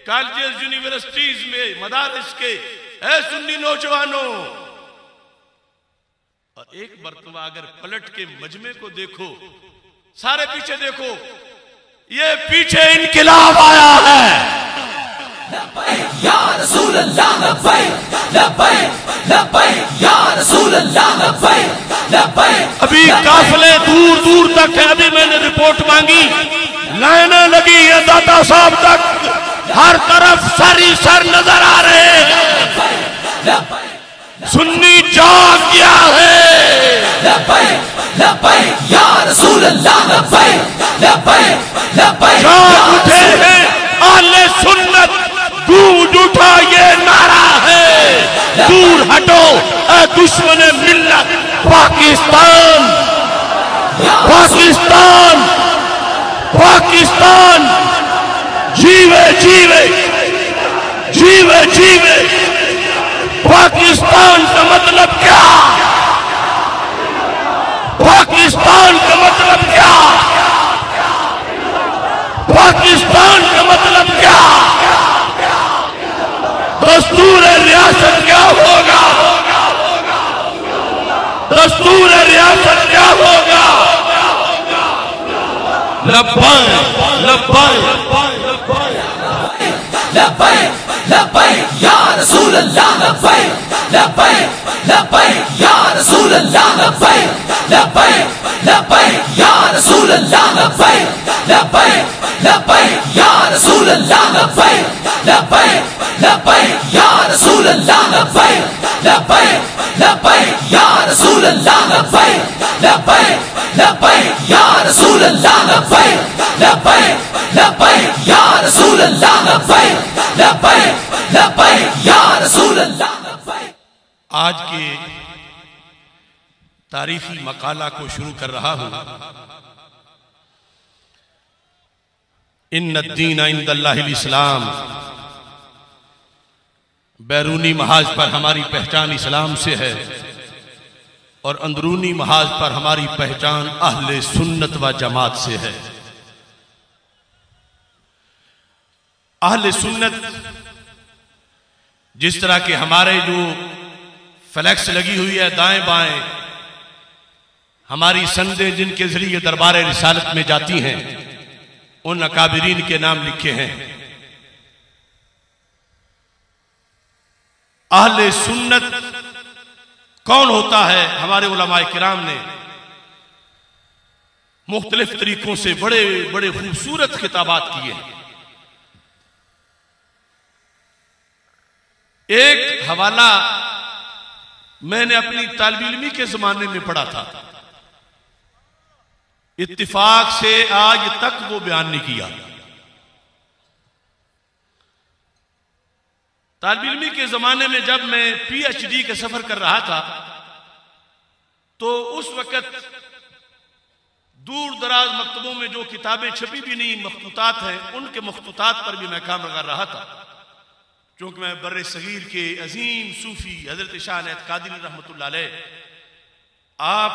कॉलेज यूनिवर्सिटीज में मदारिस के, ऐ सुन्नी नौजवानों। और एक मर्तबा अगर पलट के मजमे को देखो, सारे पीछे देखो, ये पीछे इनकिलाब आया है। या रसूल अल्लाह लब्बैक लब्बैक लब्बैक या रसूल अल्लाह लब्बैक लब्बैक। अभी काफिले दूर दूर तक है। अभी मैंने रिपोर्ट मांगी, लाइनें लगी है दाता साहब तक, हर तरफ सर ही सर नजर आ रहे हैं। सुन्नी जाग गया है। लब्बैक लब्बैक या रसूल अल्लाह लब्बैक लब्बैक लब्बैक। जाग उठे हैं अहले सुन्नत, गूंज उठा ये नारा है, दूर हटो ऐ दुश्मने मिल्लत। पाकिस्तान पाकिस्तान पाकिस्तान जीवे जीवे जीवे जीवे। पाकिस्तान का मतलब क्या? पाकिस्तान का मतलब क्या? पाकिस्तान का मतलब क्या? दस्तूर रियासत क्या होगा? दस्तूर रियासत क्या होगा? लब्बैक लब्बैक लब्बैक लब्बैक या रसूल अल्लाह लब्बैक लब्बैक लब्बैक या रसूल अल्लाह लब्बैक लब्बैक लब्बैक या रसूल अल्लाह लब्बैक लब्बैक लब्बैक या रसूल अल्लाह लब्बैक लब्बैक लब्बैक या रसूल अल्लाह लब्बैक लब्बैक लब्बैक या रसूल अल्लाह लब्बैक लब्बैक लब्बैक या रसूल अल्लाह लब्बैक लब्बैक लब्बैक या रसूल अल्लाह लब्बैक लब्बैक लब्बैक या रसूल अल्लाह लब्बैक। आज के तारीखी मकाला को शुरू कर रहा हूं। इन्नद दीन इंदल्लाहिल इस्लाम। बैरूनी महाज पर हमारी पहचान इस्लाम से है और अंदरूनी महाज पर हमारी पहचान अहले सुन्नत व जमात से है। अहले सुन्नत जिस तरह के हमारे जो फ्लैक्स लगी हुई है दाएं बाएं, हमारी संदें जिनके जरिए दरबार रिसालत में जाती हैं, उन अकाबिरीन के नाम लिखे हैं। अहले सुन्नत कौन होता है? हमारे उलमाए किराम ने मुख्तलिफ तरीकों से बड़े बड़े खूबसूरत खिताबात किए हैं। एक हवाला मैंने अपनी तालिब इल्मी के जमाने में पढ़ा था, इत्तिफाक से आज तक वो बयान नहीं किया। तालिब इल्मी के जमाने में जब मैं PhD का सफर कर रहा था, तो उस वक्त दूर दराज मकतबों में जो किताबें छपी भी नहीं मखतूतात हैं, उनके मखतूतात पर भी मैं काम लगा रहा था। क्योंकि मैं बर्रे सगीर के अजीम सूफी हजरत शाह अहमद कादरी रहमतुल्लाह अलैह आप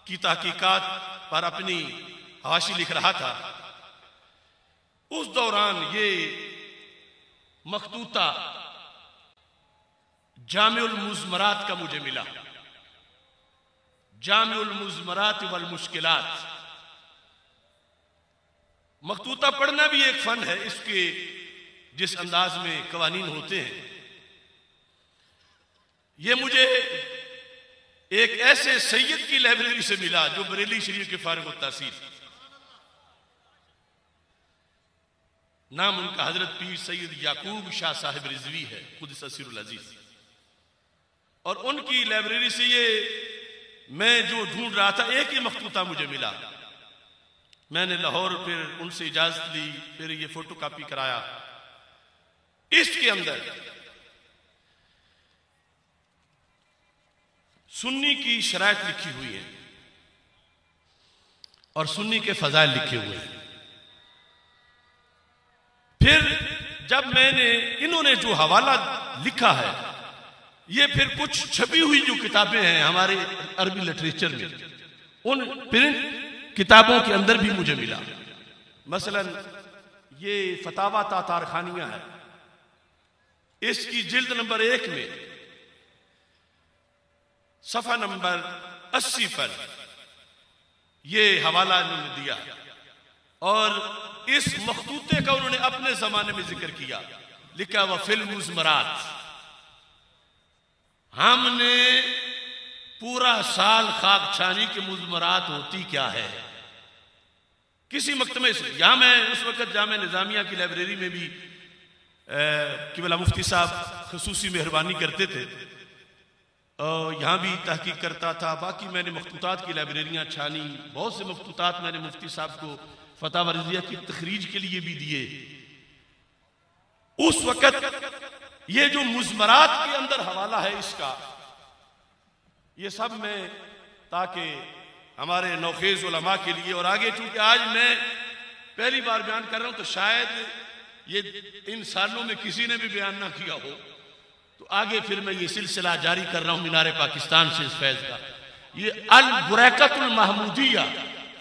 की तहकीकात पर अपनी हाशी लिख रहा था। उस दौरान ये मखतूता जामिउल मुज़मरात का मुझे मिला। जामिउल मुज़मरात वल मुश्किलात। मखतूता पढ़ना भी एक फन है। इसके जिस अंदाज में कवानीन होते हैं, ये मुझे एक ऐसे सैयद की लाइब्रेरी से मिला जो बरेली शरीफ के फारिग तहसील। नाम उनका हजरत पीर सैयद याकूब शाह साहिब रिजवी है, खुद ससीरुल अजीज। और उनकी लाइब्रेरी से ये मैं जो ढूंढ रहा था, एक ही मखतूता मुझे मिला। मैंने लाहौर फिर उनसे इजाजत ली, फिर ये फोटो कॉपी कराया। इसके अंदर सुन्नी की शराइत लिखी हुई है और सुन्नी के फजाइल लिखे हुए हैं। फिर जब मैंने इन्होंने जो हवाला लिखा है, ये फिर कुछ छपी हुई जो किताबें हैं हमारे अरबी लिटरेचर में, उन प्रिंट किताबों के अंदर भी मुझे मिला। मसलन ये फतावा तातारखानिया है, इसकी जिल्द नंबर 1 में सफा नंबर 80 पर यह हवाला इन्होंने दिया और इस मखतूते का उन्होंने अपने जमाने में जिक्र किया। लिखा वह फिल्म मुज़मरात, हमने पूरा साल खाक छानी की मुज़मरात होती क्या है। किसी मकतमे से, यहां मैं उस वक्त जामे निजामिया की लाइब्रेरी में भी किबला मुफ्ती साहब खसूसी मेहरबानी करते थे, यहां भी तहकीक करता था। बाकी मैंने मखतूतात की लाइब्रेरियां छानी, बहुत से मखतूतात मैंने मुफ्ती साहब को फतवा रज़िया की तखरीज के लिए भी दिए। उस वक्त ये जो मुज़मरात के अंदर हवाला है इसका, ये सब मैं ताकि हमारे नौखेज उलमा के लिए, और आगे चूंकि आज मैं पहली बार बयान कर रहा हूं तो शायद ये इन सालों में किसी ने भी बयान ना किया हो, तो आगे फिर मैं ये सिलसिला जारी कर रहा हूं मीनारे पाकिस्तान से इस फैज का। ये अल बुरैकतुल महमूदिया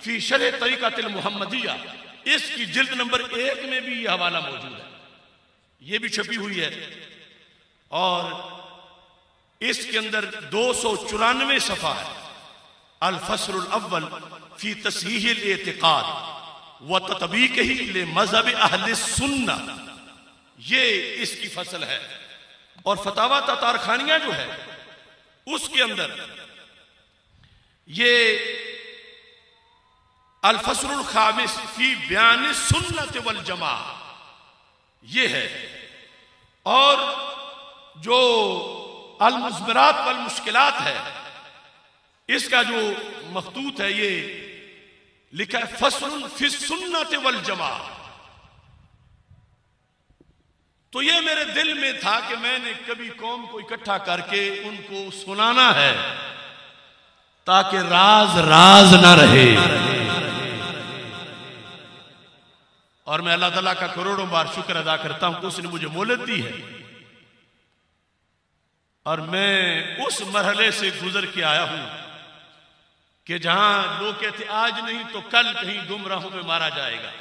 फी शरह तरीक़तुल मुहम्मदिया, इसकी जिल्द नंबर 1 में भी ये हवाला मौजूद है, ये भी छपी हुई है। और इसके अंदर 294 सफ़ा है। अल फस्लुल अव्वल फी तस्हीहिल एतिक़ाद व तत्बीक़ही ले मज़हब अहले सुन्ना, ये इसकी फसल है। और फतावा तातारखानिया जो है उसके अंदर ये अल फस्लुल खामिस फी बयान सुन्नत वल जमा, ये है। और जो अल मुज़मरात वल मुश्किलात है, इसका जो मखतूत है ये लिखा है फस्लुन फी सुन्नत वल जमा। तो ये मेरे दिल में था कि मैंने कभी कौम को इकट्ठा करके उनको सुनाना है ताकि राज राज ना रहे। और मैं अल्लाह ताला का करोड़ों बार शुक्र अदा करता हूं कि उसने मुझे मोहलत दी है और मैं उस मरहले से गुजर के आया हूं कि जहां लोग कहते आज नहीं तो कल कहीं गुमराहों में मारा जाएगा,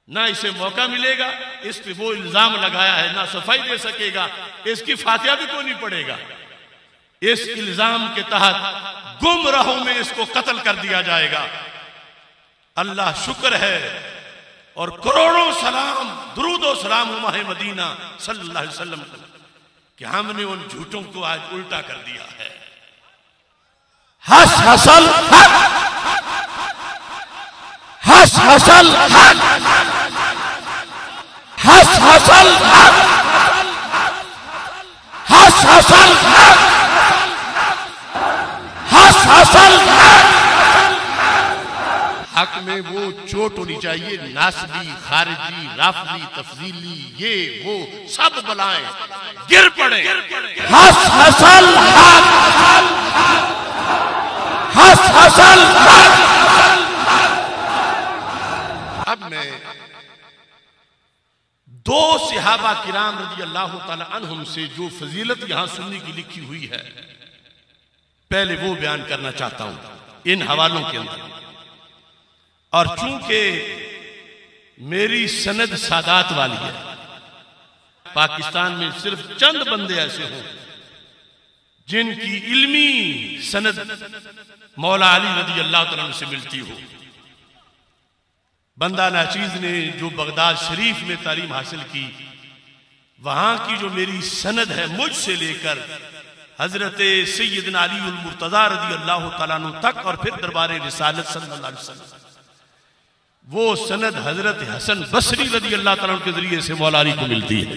ना इसे मौका मिलेगा, इस पे वो इल्जाम लगाया है, ना सफाई दे सकेगा, इसकी फातिहा भी कोई नहीं पड़ेगा। इस इल्जाम के तहत गुमराहों में इसको कत्ल कर दिया जाएगा। अल्लाह शुक्र है और करोड़ों सलाम दुरूद और सलाम माह मदीना सल्लल्लाहु अलैहि वसल्लम कि हमने उन झूठों को आज उल्टा कर दिया है। हस हसल हक, हस हसल हक, हस हसल हक, हस हसल हक, हस हसल हक। हक में वो चोट होनी चाहिए, नासबी, खारिजी, राफजी, तफजीली, ये वो सब बलाएं गिर पड़े। हस हसल हक, हस हसल हक। अब मैं 2 सहाबा किराम रज़ी अल्लाह ताला अन्हुम से जो फजीलत यहां सुन्नी की लिखी हुई है, पहले वो बयान करना चाहता हूं इन हवालों के अंदर। और चूंकि मेरी सनद सादात वाली है, पाकिस्तान में सिर्फ चंद बंदे ऐसे हों जिनकी इल्मी सनद मौला अली रज़ी अल्लाह तआला से मिलती हो। बंदा नाचीज ने जो बगदाद शरीफ में तालीम हासिल की, वहां की जो मेरी सनद है मुझसे लेकर हजरत सैयदना अली उल मुर्तजा रज़ी अल्लाह तआला अन्हु तक और फिर दरबार रिसालत सल्लल्लाहु अलैहि वसल्लम, वो सनद हजरत हसन बसरी रज़ी अल्लाह तआला के जरिए से मौला अली को मिलती है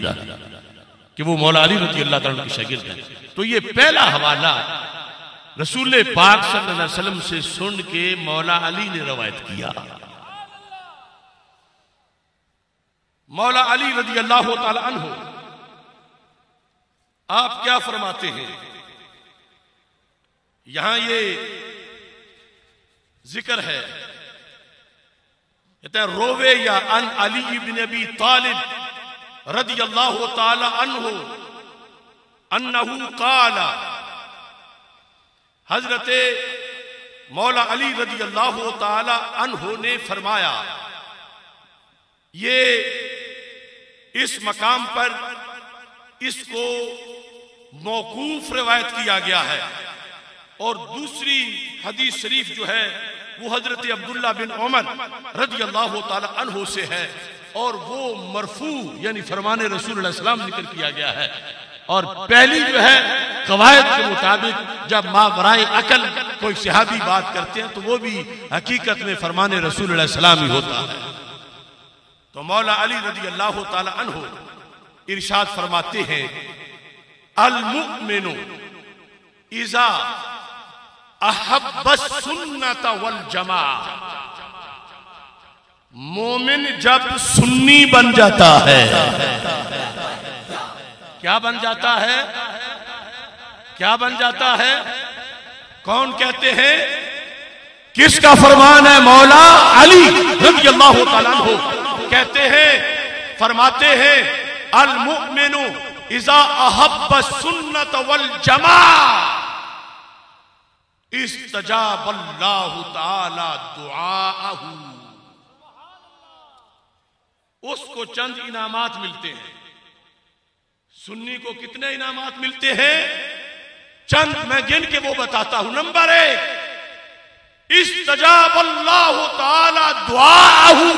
कि वो मौला अली रज़ी अल्लाह तआला के शागिर्द हैं। तो ये पहला हवाला रसूल पाक सल्लल्लाहु अलैहि वसल्लम से सुन के मौला अली ने रवायत किया। मौला अली रज़ी अल्लाह तआला अन्हु आप क्या फरमाते हैं यहां ये जिक्र है, कहते हैं रोवे या अन अली इब्न अबी तालिब रदियल्लाहु ताला अन्हु अन्नहु काला, हजरते मौला अली रदियल्लाहु ताला अन्हु ने फरमाया। ये इस मकाम पर इसको मौकूफ रिवायत किया गया है, और दूसरी हदीस शरीफ जो है वो हजरत अब्दुल्ला बिन उमर रदियल्लाहु ताला अन्हु से है, और वो मरफू यानी फरमाने रसूल सल्लल्लाहु अलैहि वसल्लम जिक्र किया गया है। और पहली जो है कवायद के मुताबिक जब मावराए अकल कोई सहाबी बात करते हैं तो वो भी हकीकत में फरमाने रसूल सल्लल्लाहु अलैहि वसल्लम ही होता है। तो मौला अली रदियल्लाहु ताला अन्हु इरशाद फरमाते हैं, अल मुमिनु इज़ा अहब्ब सुन्नत वल जमा, मोमिन जब सुन्नी बन जाता है, क्या बन जाता है, क्या बन जाता है, कौन कहते हैं, किसका फरमान है, मौला अली रज़ियल्लाहु ताला अन्हु कहते हैं, फरमाते हैं अल मुमिनु इज़ा अहब्ब सुन्नत वल जमा इस्तजाबल्लाहु ताला दुआअहु। उसको चंद इनामात मिलते हैं। सुन्नी को कितने इनामात मिलते हैं, चंद मैं गिन के वो बताता हूं। नंबर 1, इस्तजाबल्लाहु ताला दुआअहु,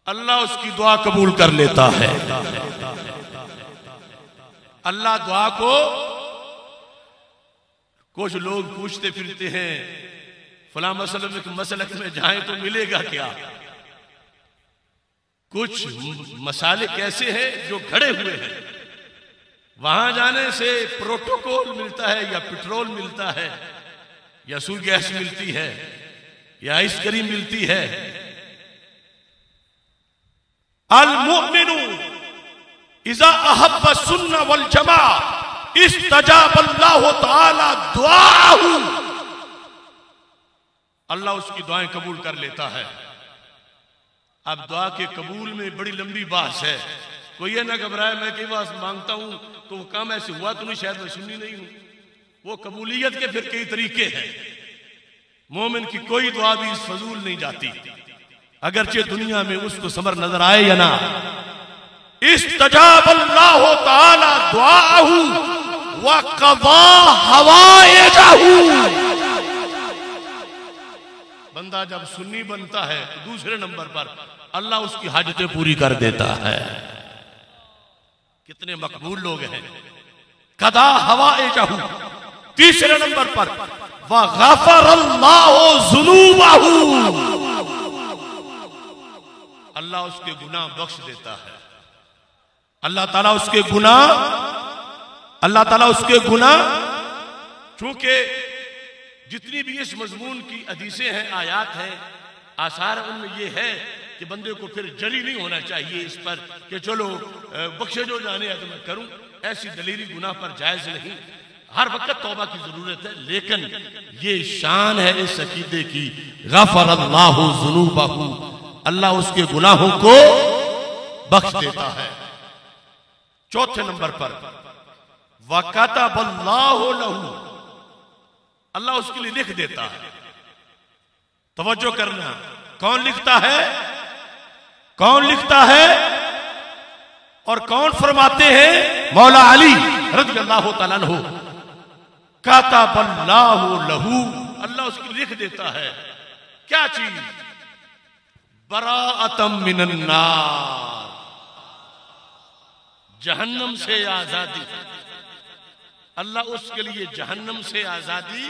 अल्लाह उसकी दुआ कबूल कर लेता है। अल्लाह दुआ को, कुछ लोग पूछते फिरते हैं फलां मसलक में जाएं तो मिलेगा क्या। कुछ मसाले कैसे हैं जो घड़े हुए हैं, वहां जाने से प्रोटोकॉल मिलता है या पेट्रोल मिलता है या सूर्य गैस मिलती है या आइसक्रीम मिलती है। अल मुमिनु इज़ा अहब्ब सुन्ना वल जमा इस्तजाबल्लाहु ताला दुआअहु, अल्लाह उसकी दुआएं कबूल कर लेता है। अब दुआ के कबूल में बड़ी लंबी बात है, कोई ये ना घबराए मैं कई बार मांगता हूं तो वो काम ऐसे हुआ तो नहीं, शायद मैं सुन्नी नहीं हूं। वो कबूलियत के फिर कई तरीके हैं। मोमिन की कोई दुआ भी फजूल नहीं जाती, अगरचे दुनिया में उसको समर नजर आए या ना। इस्तजाबल्लाहु ताला दुआअहु व क़ज़ा हवाइजहु, बंदा जब सुन्नी बनता है तो दूसरे नंबर पर अल्लाह उसकी हाजतें पूरी कर देता है। कितने मकबूल लोग हैं। क़ज़ा हवाइजहु तीसरे नंबर पर, व गफ़रल्लाहु ज़ुनूबहु, अल्लाह उसके गुनाह बख्श देता है। अल्लाह ताला उसके गुनाह, चूंकि जितनी भी इस मजमून की हदीसें हैं, आयात हैं, आसार उनमें यह है कि बंदे को फिर जरी नहीं होना चाहिए इस पर कि चलो बख्शे जो जाने है तो मैं करूं। ऐसी दलीली गुनाह पर जायज नहीं, हर वक्त तौबा की जरूरत है। लेकिन ये शान है इस अकीदे की, गफ़रल्लाहु ज़ुनूबहु, अल्लाह उसके गुनाहों को बख्श देता है। चौथे नंबर पर वकतबल्लाहु लहू, अल्लाह उसके लिए लिख देता है। तवज्जो करना, कौन लिखता है, कौन लिखता है और कौन फरमाते हैं, मौला अली रज़ियल्लाहु ताला अन्हु, कतबल्लाहु लहू, अल्लाह उसके लिए लिख देता है। क्या चीज, बराअतम मिनन नार, जहन्नम से आजादी। अल्लाह उसके लिए जहन्नम से आजादी,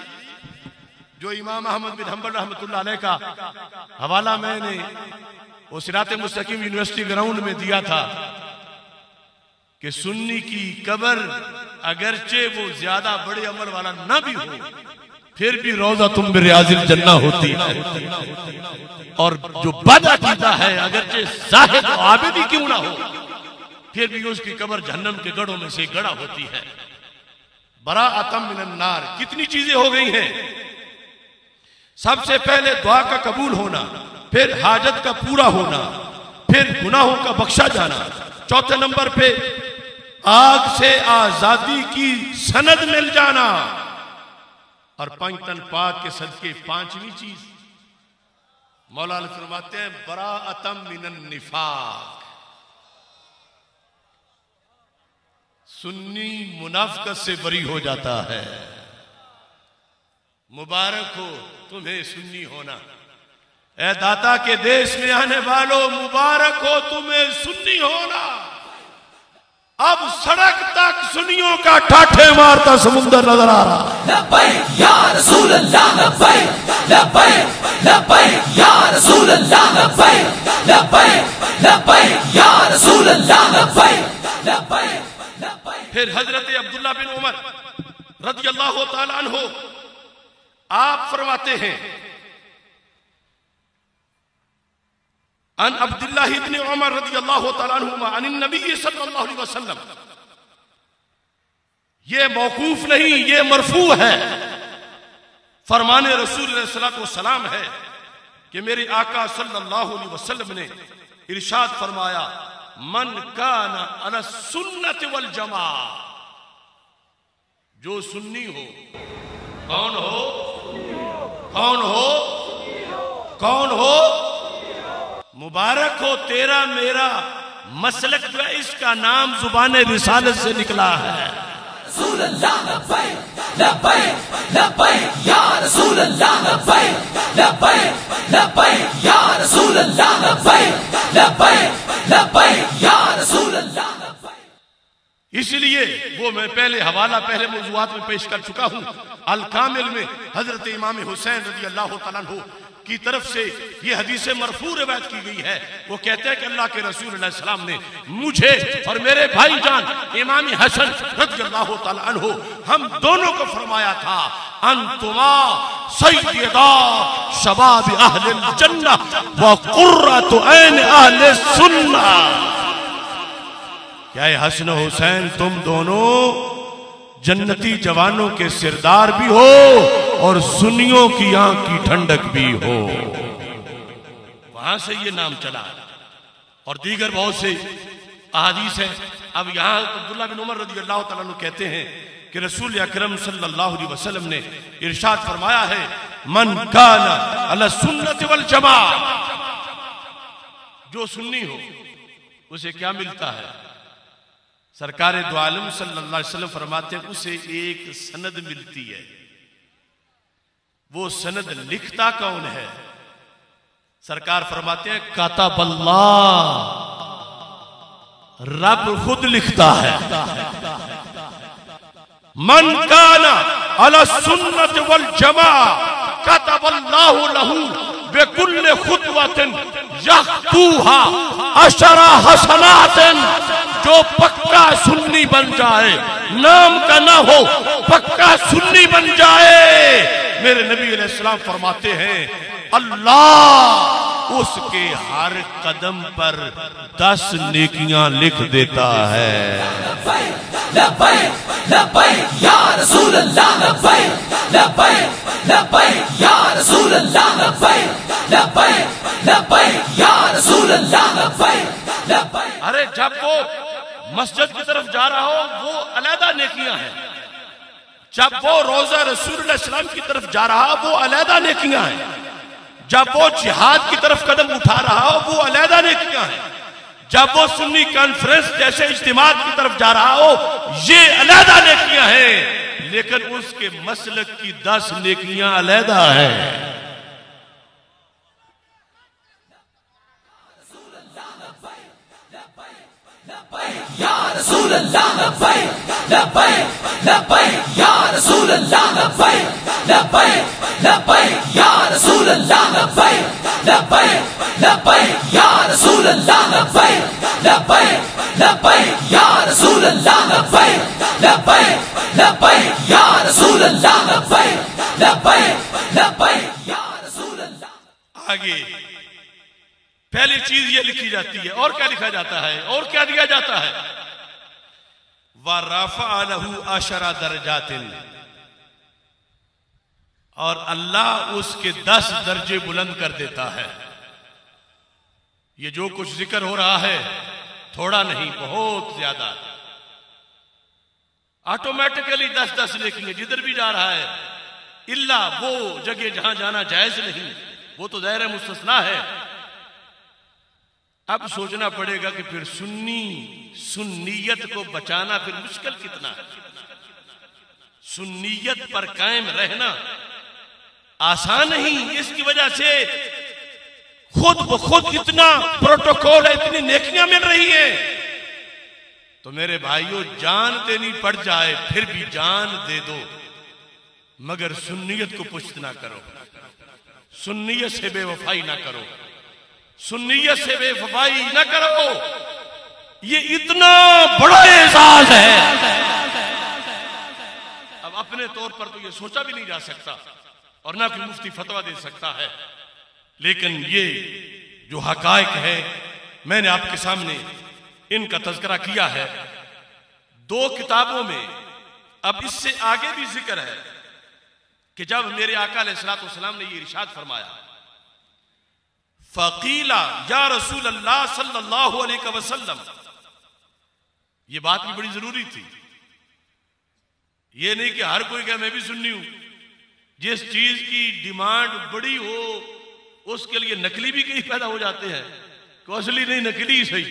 जो इमाम अहमद बिन हंबल रहमतुल्लाह अलैह का हवाला मैंने वो सिराते मुस्तकीम यूनिवर्सिटी ग्राउंड में दिया था कि सुन्नी की कब्र अगरचे वो ज्यादा बड़े अमल वाला ना भी हो, फिर भी रोजा तुम रियाजिल जन्ना होती है। और जो बदअकीदा है, अगरचे साहिद आबिदी क्यों ना हो, फिर भी उसकी कब्र जहन्नम के गढ़ों में से गड़ा होती है। बराअतम मिनन नार। कितनी चीजें हो गई हैं। सबसे पहले दुआ का कबूल होना, फिर हाजत का पूरा होना, फिर गुनाहों का बख्शा जाना, चौथे नंबर पे आग से आजादी की सनद मिल जाना, और पंचतन पाक के सदके पांचवी चीज मौला फरमाते हैं बराअतम मिनन निफाक। सुन्नी मुनाफिकत से बरी हो जाता है। मुबारक हो तुम्हें सुन्नी होना। ए दाता के देश में आने वालों, मुबारक हो तुम्हें सुन्नी होना। अब सड़क तक सुन्नियों का ठाठे मारता समुंदर नजर आ रहा। लब्बैक या रसूल अल्लाह, लब्बैक लब्बैक लब्बैक या रसूल अल्लाह, लब्बैक लब्बैक लब्बैक या रसूल अल्लाह, लब्बैक लब्बैक लब्बैक। फिर हजरत अब्दुल्लाह बिन उमर रज़ियल्लाहु ताला अन्हु आप फरमाते हैं, अन अब्दुल्लाह इब्न उमर रज़ियल्लाहु ताला अन्हुमा अन नबी सल्लल्लाहु अलैहि वसल्लम। ये मौकूफ नहीं, ये मरफू है। फरमाने रसूल सल्लल्लाहु अलैहि वसल्लम है कि मेरे आका सल्लल्लाहु अलैहि वसल्लम ने इरशाद फरमाया, मन काना अला सुन्नत वल जमा। जो सुन्नी हो, कौन हो? कौन हो? कौन हो? मुबारक हो तेरा मेरा मसलक जो है, इसका नाम जुबान रिसालत से निकला है। रसूल अल्लाह, लब्बैक लब्बैक लब्बैक या रसूल अल्लाह, लब्बैक लब्बैक लब्बैक या रसूल अल्लाह, लब्बैक लब्बैक लब्बैक या रसूल अल्लाह, लब्बैक। इसलिए वो मैं पहले हवाला पहले मौज़ूआत में पेश कर चुका हूं। अल कामिल में हजरत इमाम हुसैन रज़ियल्लाहु ताला अन्हु की तरफ से ये हदीस मरफू रिवायत की गई है। वो कहते हैं कि अल्लाह के रसूल अलैहि सलाम ने मुझे और मेरे भाईजान इमाम हसन रज़ियल्लाहु ताला अन्हु हम दोनों को फरमाया था, अंतुमा सय्यदा शबाब अहलिल जन्नह व कुर्रतु ऐन अहलिस सुन्नह। क्या है हसन हुसैन, तुम दोनों जन्नती जवानों के सिरदार भी हो और सुन्नियों की आंख की ठंडक भी हो। वहां से ये नाम चला और दीगर बहुत से अहादीस हैं। अब यहां अब्दुल्लाह बिन उमर रज़ियल्लाहु ताला अन्हु कहते हैं कि रसूल अकरम सल्लल्लाहु अलैहि वसल्लम ने इरशाद फरमाया है, मन काना अला सुन्नत वल जमा। जो सुन्नी हो उसे क्या मिलता है? सरकार दो आलम सल्लल्लाहु अलैहि वसल्लम फरमाते हैं उसे एक सनद मिलती है। वो सनद लिखता कौन है? सरकार फरमाते हैं कातबल्लाह, रब खुद लिखता है। मन काना अला सुन्नत वल जमा कातबल्लाहु लहू बेकुल्ले खुतवतिन यख्तूहा अशरा हसनातिन। जो पक्का सुन्नी बन जाए, नाम का ना हो, पक्का सुन्नी बन जाए, मेरे नबी अलैहिस्सलाम फरमाते हैं अल्लाह उसके हर कदम पर 10 नेकियां लिख देता है। लब्बैक लब्बैक लब्बैक या रसूल अल्लाह, लब्बैक लब्बैक लब्बैक या रसूल अल्लाह, लब्बैक लब्बैक लब्बैक या रसूल अल्लाह, लब्बैक लब्बैक। अरे जब वो मस्जिद की तरफ जा रहा हो वो अलहदा नेकियां हैं, जब वो रोजा रसूलुल्लाह सल्लल्लाहु अलैहि वसल्लम की तरफ जा रहा हो वो अलहदा नेकियां हैं, जब वो जिहाद की तरफ कदम उठा रहा हो वो अलहदा नेकियां हैं, जब वो सुन्नी कॉन्फ्रेंस जैसे इज्तिमा की तरफ जा रहा हो ये अलहदा नेकियां हैं। लेकिन उसके मसलक की 10 नेकियां अलहदा है। या रसूल अल्लाह, लब्बैक लब्बैक लब्बैक या रसूल अल्लाह, लब्बैक लब्बैक लब्बैक या रसूल अल्लाह, लब्बैक लब्बैक लब्बैक या रसूल अल्लाह, लब्बैक लब्बैक लब्बैक या रसूल अल्लाह, लब्बैक लब्बैक लब्बैक या रसूल अल्लाह, लब्बैक लब्बैक लब्बैक या रसूल अल्लाह। आगे पहली चीज ये लिखी जाती है। और क्या लिखा जाता है? और क्या दिया जाता है? व रफ़अ लहू अशरा दरजातिन, और अल्लाह उसके 10 दर्जे बुलंद कर देता है। ये जो कुछ जिक्र हो रहा है थोड़ा नहीं, बहुत ज्यादा। ऑटोमेटिकली 10-10 लिखेंगे जिधर भी जा रहा है, इल्ला वो जगह जहां जाना जायज नहीं, वो तो दायरा मुस्तस्ना है। अब सोचना पड़ेगा कि फिर सुन्नियत को बचाना फिर मुश्किल कितना है। सुन्नियत पर कायम रहना आसान नहीं, इसकी वजह से खुद ब खुद इतना प्रोटोकॉल है, इतनी नेकियां मिल रही हैं। तो मेरे भाइयों, जान देनी पड़ जाए फिर भी जान दे दो, मगर सुन्नियत को पुष्ट ना करो, सुन्नियत से बेवफाई ना करो, सुन्नियत से बेवफाई ना करो। ये इतना बड़ा एजाज है, अब अपने तौर पर तो ये सोचा भी नहीं जा सकता और ना कोई मुफ्ती फतवा दे सकता है। लेकिन ये जो हकायक है मैंने आपके सामने इनका तज़किरा किया है 2 किताबों में। अब इससे आगे भी जिक्र है कि जब मेरे आका अलैहिस्सलातु वस्सलाम ने ये इरशाद फरमाया, फ़क़ीला या रसूल अल्लाह सल्लल्लाहु अलैहि वसल्लम, ये बात भी बड़ी जरूरी थी। ये नहीं कि हर कोई कहे मैं भी सुन्नी हूं। जिस चीज की डिमांड बड़ी हो उसके लिए नकली भी कई पैदा हो जाते हैं, तो असली नहीं नकली ही सही,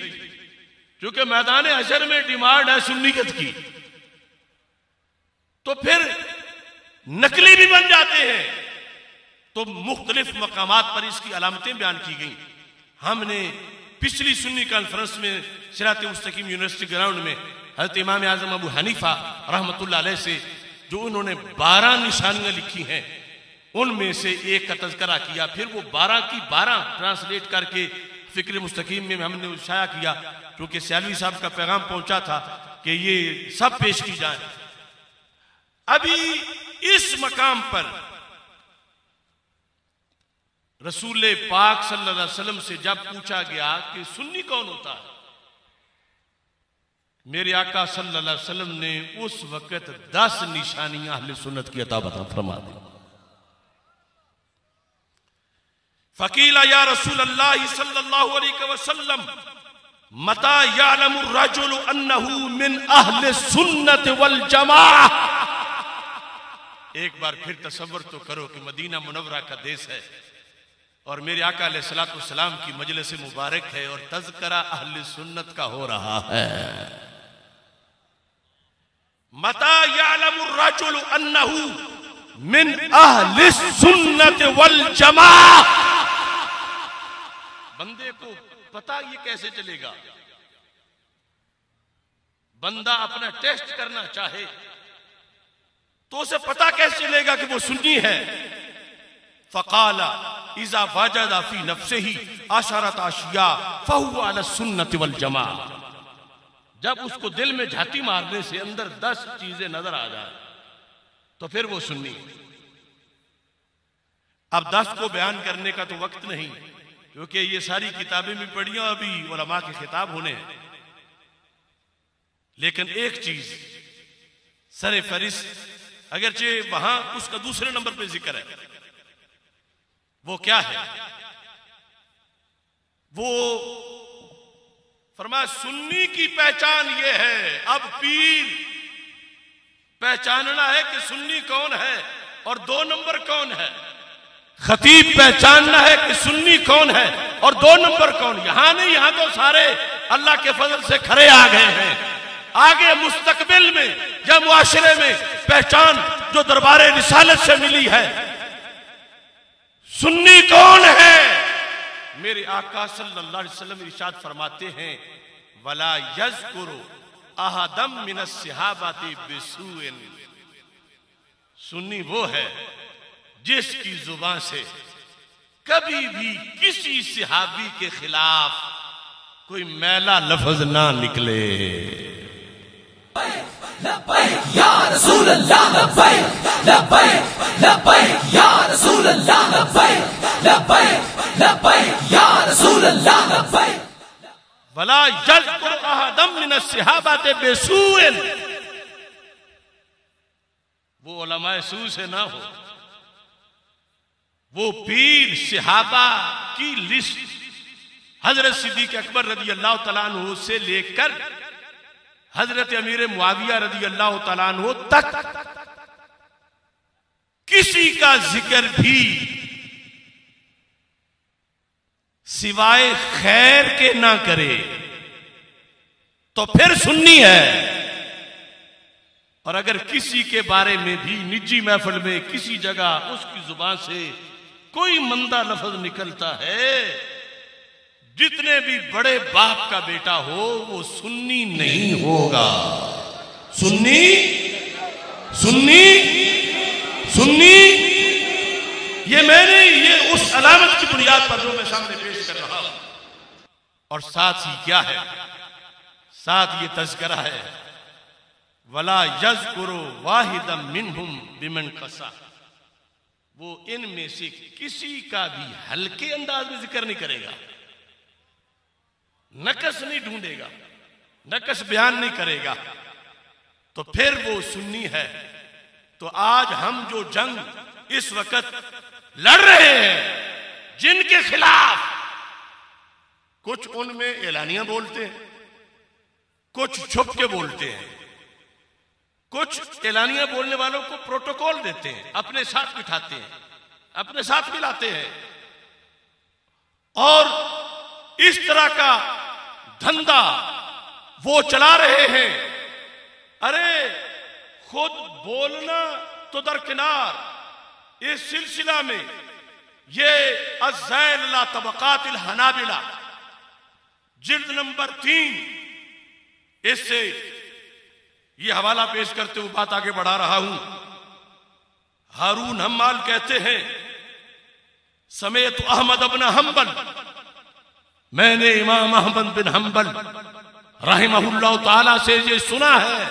क्योंकि मैदान हशर में डिमांड है सुन्नियत की, तो फिर नकली भी बन जाते हैं। तो मुख्तलिफ मकामात पर इसकी अलामतें बयान की गई। हमने पिछली सुन्नी कॉन्फ्रेंस में सिरात मुस्तकीम यूनिवर्सिटी ग्राउंड में हज़रत इमाम आज़म अबू हनीफा रहमतुल्लाह अलैह से जो उन्होंने 12 निशानियां लिखी हैं उनमें से एक का तज़किरा किया। फिर वो 12 की 12 ट्रांसलेट करके फिक्र मुस्तकीम में हमने शाया किया, क्योंकि सैलवी साहब का पैगाम पहुंचा था कि ये सब पेश की जाए। अभी इस मकाम पर रसूल पाक सल्लल्लाहु अलैहि वसल्लम से जब पूछा गया कि सुन्नी कौन होता है, मेरे आका सल्लल्लाहु अलैहि वसल्लम ने उस वक्त 10 निशानियां अहले सुन्नत की अता बता फरमा दी। फ़क़ीला या रसूल अल्लाह सल्लल्लाहु अलैहि वसल्लम मता यअलमु रजुलु अन्नहु मिन अहले सुन्नत वल जमाअह। एक बार फिर तसव्वुर तो करो कि मदीना मुनव्वरा का देश है और मेरे आका अलैहिस्सलातु वस्सलाम की मजलिस मुबारक है और तज़किरा अहले सुन्नत का हो रहा है। मता यअलमु रजुलु अन्नहु मिन अहले सुन्नत वल जमाअह। बंदे को पता ये कैसे चलेगा? बंदा अपना टेस्ट करना चाहे तो उसे पता कैसे चलेगा कि वो सुन्नी है? फ़क़ाला इज़ा वजदा फ़ी नफ़्सिही अशरत अशिया फ़हुवा अला सुन्नति वल जमाअह। जब उसको दिल में झाती मारने से अंदर 10 चीजें नजर आ जाए तो फिर वो सुन्नी। अब 10 को बयान करने का तो वक्त नहीं, क्योंकि ये सारी किताबें भी पढ़ी और अभी उलमा के खिताब होने हैं। लेकिन एक चीज सरे फरिस्त, अगरचे वहां उसका दूसरे नंबर पे जिक्र है, वो क्या है? वो फरमाया सुन्नी की पहचान ये है। अब पीर पहचानना है कि सुन्नी कौन है और 2 नंबर कौन है। खतीब पहचानना है कि सुन्नी कौन है और 2 नंबर कौन। यहां नहीं, यहां तो सारे अल्लाह के फजल से खरे आ गए हैं। आगे मुस्तकबिल में या मुआशरे में पहचान जो दरबारे रिसालत से मिली है, सुन्नी कौन है? मेरे आका सल्लल्लाहु अलैहि वसल्लम इरशाद फरमाते हैं वला यज़कुरु अहदम मिनस सहाबाति बिसूइन। सुन्नी वो है जिसकी जुबान से कभी भी किसी सहाबी के खिलाफ कोई मैला लफ्ज ना निकले। लब्बैक या रसूल अल्लाह, लब्बैक लब्बैक लब्बैक या रसूल अल्लाह, लब्बैक लब्बैक लब्बैक या रसूल अल्लाह, लब्बैक। वला यज़कुरु अहदम मिनस सहाबाति बिसूइन। वो उलमाए सू से ना हो, वो पीर सहाबा की लिस्ट हजरत सिद्दीक अकबर रजी अल्लाह तआला अन्हु से लेकर हजरत अमीर मुआविया रजी अल्लाह तआला अन्हु तक किसी का जिक्र भी सिवाय खैर के ना करे तो फिर सुन्नी है। और अगर किसी के बारे में भी निजी महफिल में किसी जगह उसकी जुबान से कोई मंदा लफ्ज निकलता है, जितने भी बड़े बाप का बेटा हो वो सुन्नी नहीं होगा। सुन्नी सुन्नी सुन्नी ये मैंने ये उस अलामत की बुनियाद पर जो मैं सामने पेश कर रहा हूं। और साथ ही क्या है, साथ ये तज़किरा है वला यज़कुरु वाहिदम मिनहुम बिमन कसा, वो इनमें से किसी का भी हल्के अंदाज में जिक्र नहीं करेगा, नकस नहीं ढूंढेगा, नकस बयान नहीं करेगा, तो फिर वो सुन्नी है। तो आज हम जो जंग इस वक्त लड़ रहे हैं जिनके खिलाफ, कुछ उनमें एलानियां बोलते हैं, कुछ छुप के बोलते हैं, कुछ एलानियां बोलने वालों को प्रोटोकॉल देते हैं, अपने साथ बिठाते हैं, अपने साथ मिलाते हैं, और इस तरह का धंधा वो चला रहे हैं। अरे खुद बोलना तो दरकिनार, इस सिलसिला में ये अज़्ज़ैल ला तबक़ातिल हनाबिला जिल्द नंबर 3, इससे ये हवाला पेश करते हुए बात आगे बढ़ा रहा हूं। हारून हम्माल कहते हैं समेत अहमद इब्न हंबल, मैंने इमाम अहमद बिन हंबल रहमहुल्लाह ताला से ये सुना है।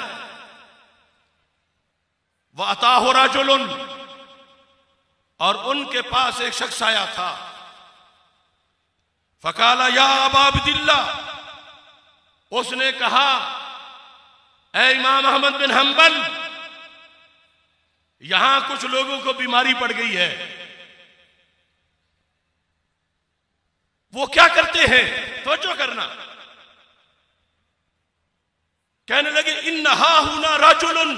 वह अताहु रजुलन, और उनके पास एक शख्स आया था। फकाला या अबा अब्दिल्लाह, उसने कहा ऐ इमाम अहमद बिन हंबल, यहां कुछ लोगों को बीमारी पड़ गई है। वो क्या करते हैं, तवज्जो करना। कहने लगे इन्नहा हुना रजुलन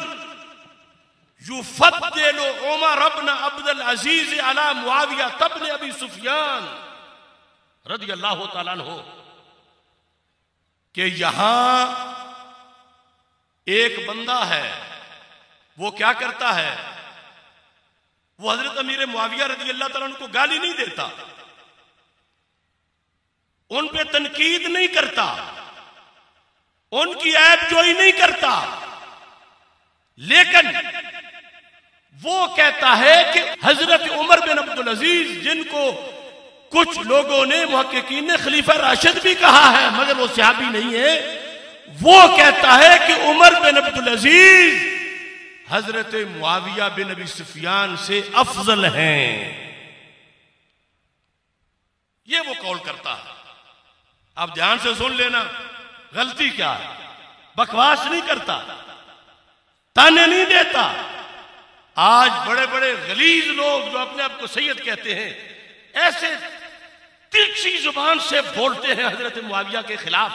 युफद्दिलु उमर इब्न अब्दुल अजीज अला मुआविया तब्न अबी सुफियान रदियल्लाहु ताला अन्हु, कि यहां एक बंदा है, वो क्या करता है, वो हजरत अमीर मुआविया रदियल्लाहु ताला अन्हु को गाली नहीं देता, उन पे तनकीद नहीं करता, उनकी ऐब जोई नहीं करता, लेकिन वो कहता है कि हजरत उमर बिन अब्दुल अजीज, जिनको कुछ लोगों ने मुहक्किकीन ने खलीफा राशिद भी कहा है मगर वो सहाबी नहीं है, वो कहता है कि उमर बिन अब्दुल अजीज हजरत मुआविया बिन अबी सुफियान से अफजल हैं। ये वो कौल करता है। आप ध्यान से सुन लेना, गलती क्या है, बकवास नहीं करता, ताने नहीं देता। आज बड़े बड़े गलीज लोग जो अपने आप को सैयद कहते हैं, ऐसे तिरछी जुबान से बोलते हैं हजरत मुआविया के खिलाफ,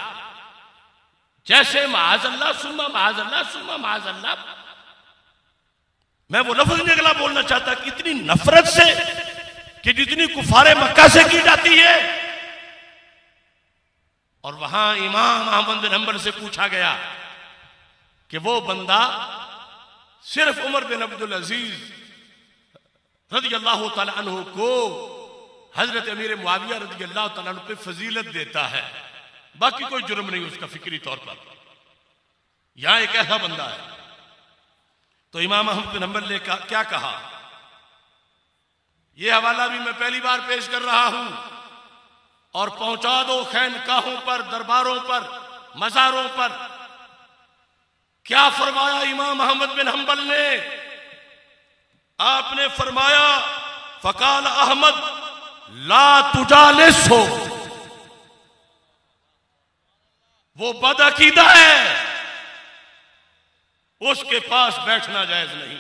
जैसे माअज़ल्लाह सुम्मा माअज़ल्लाह सुम्मा माअज़ल्लाह। मैं वो लफ्ज निकला बोलना चाहता कि इतनी नफरत से कि जितनी कुफारे मक्का से की जाती है। और वहां इमाम अहमद बिन हंबल से पूछा गया कि वो बंदा सिर्फ उमर बिन अब्दुल अजीज रज़ियल्लाहु ताला अन्हु को हजरत अमीर मुआविया रज़ियल्लाहु ताला अन्हु पे फजीलत देता है, बाकी कोई जुर्म नहीं उसका फिक्री तौर पर। यहां एक ऐसा बंदा है। तो इमाम अहमद बिन हंबल ने क्या कहा, यह हवाला भी मैं पहली बार पेश कर रहा हूं, और पहुंचा दो खैनकाहों पर, दरबारों पर, मज़ारों पर। क्या फरमाया इमाम अहमद बिन हंबल ने? आपने फरमाया फकाल अहमद ला तुजालिस हो, वो बदअकीदा है, उसके पास बैठना जायज नहीं।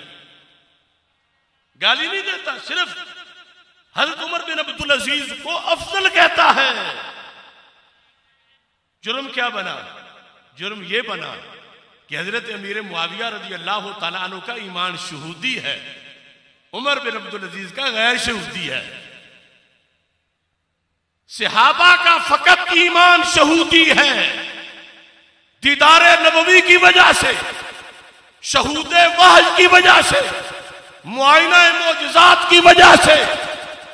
गाली नहीं देता, सिर्फ हजरत उमर बिन अब्दुल अजीज को अफजल कहता है। जुर्म क्या बना? जुर्म यह बना कि हजरत अमीर मुआविया रजी अल्लाह तआला अन्हु का ईमान शहूदी है, उमर बिन अब्दुल अजीज का गैर शहूदी है। सहाबा का फकत ईमान शहूदी है, दीदारे नबवी की वजह से, शहूदे वहय की वजह से, मुआयना मोजज़ात की वजह से,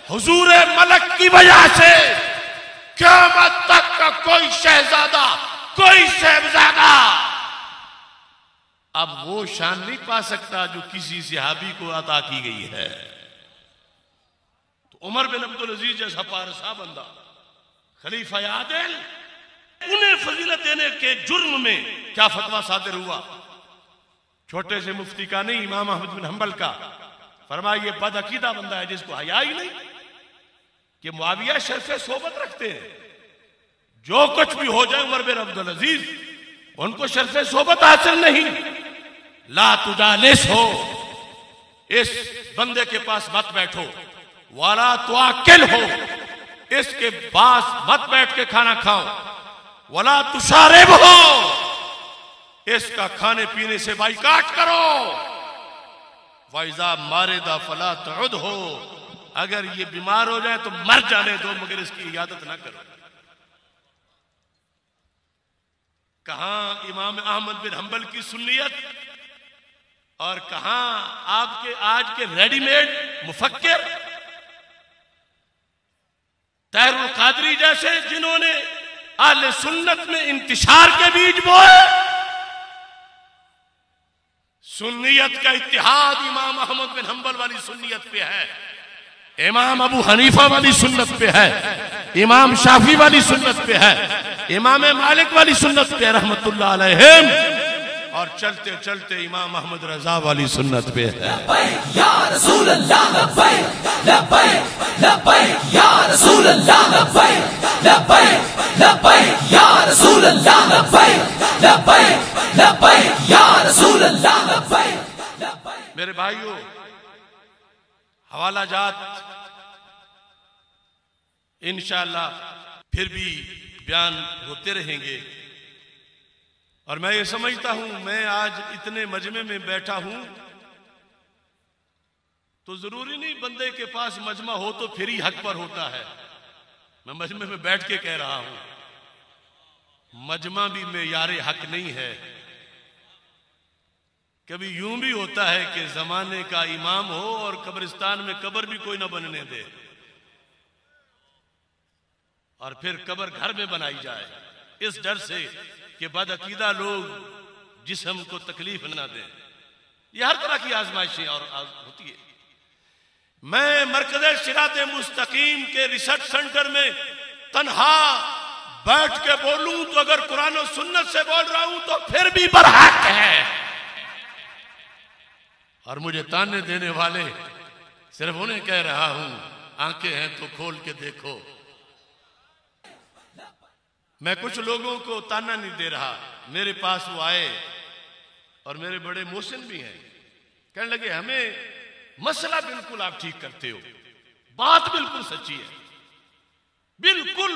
हुजूर मलक की वजह से क़यामत तक का कोई शहजादा, कोई साहबजादा अब वो शान नहीं पा सकता जो किसी सहाबी को अता की गई है। तो उमर बिन अब्दुल अजीज जैसा पारसा बंदा, खलीफा आदिल, उन्हें फजीलत देने के जुर्म में क्या फतवा सादिर हुआ? छोटे से मुफ्ती का नहीं, इमाम अहमद बिन हंबल का। फरमाया ये बदअकीदा बंदा है जिसको हया ही नहीं कि मुआविया शर्फ़े सोबत रखते हैं। जो कुछ भी हो जाए उमर बिन अब्दुल अजीज, उनको शर्फ़े सोबत हासिल नहीं। ला तुजालिस हो, इस बंदे के पास मत बैठो। वाला तुआकिल हो, इसके पास मत बैठ के खाना खाओ। वला तुशारिब हो, इसका खाने पीने से बाइकाट करो। वाइजा मारेदा फला तउद हो, अगर ये बीमार हो जाए तो मर जाने दो, मगर इसकी इयादत ना करो। कहां इमाम अहमद बिन हंबल की सुन्नियत और कहां आपके आज के रेडीमेड मुफक्किर ताहिरुल कादरी जैसे, जिन्होंने आले सुन्नत में इंतिशार के बीज बोए। सुन्नियत का इत्तिहाद इमाम अहमद बिन हंबल वाली सुन्नियत पे है, इमाम अबू हनीफा वाली सुन्नत पे है, इमाम शाफी वाली सुन्नत पे है, इमाम मालिक वाली सुन्नत पे रहमतुल्लाह अलैहिम, और चलते चलते इमाम अहमद रजा वाली सुन्नत पे है। लब्बैक या रसूल अल्लाह, लब्बैक लब्बैक लब्बैक या रसूल अल्लाह, लब्बैक लब्बैक लब्बैक या रसूल अल्लाह, लब्बैक लब्बैक लब्बैक या रसूल अल्लाह, लब्बैक लब्बैक। मेरे भाइयों, हवाला जात इंशाअल्लाह फिर भी बयान होते रहेंगे। और मैं ये समझता हूं, मैं आज इतने मजमे में बैठा हूं तो जरूरी नहीं बंदे के पास मजमा हो तो फिर ही हक पर होता है। मैं मजमे में बैठ के कह रहा हूं, मजमा भी मेयारे हक नहीं है। कभी यूं भी होता है कि जमाने का इमाम हो और कब्रिस्तान में कब्र भी कोई ना बनने दे, और फिर कब्र घर में बनाई जाए, इस डर से कि बदअकीदा लोग जिस्म को तकलीफ ना दें। यह हर तरह की आजमाइशें और होती है। मैं मरकज़े सिराते मुस्तकीम के रिसर्च सेंटर में तन्हा बैठ के बोलूं तो अगर कुरान और सुन्नत से बोल रहा हूं तो फिर भी बरहक है। और मुझे ताने देने वाले सिर्फ उन्हें कह रहा हूं, आंखें हैं तो खोल के देखो। मैं कुछ लोगों को ताना नहीं दे रहा। मेरे पास वो आए और मेरे बड़े मोहसिन भी हैं, कहने लगे हमें मसला बिल्कुल आप ठीक करते हो, बात बिल्कुल सच्ची है, बिल्कुल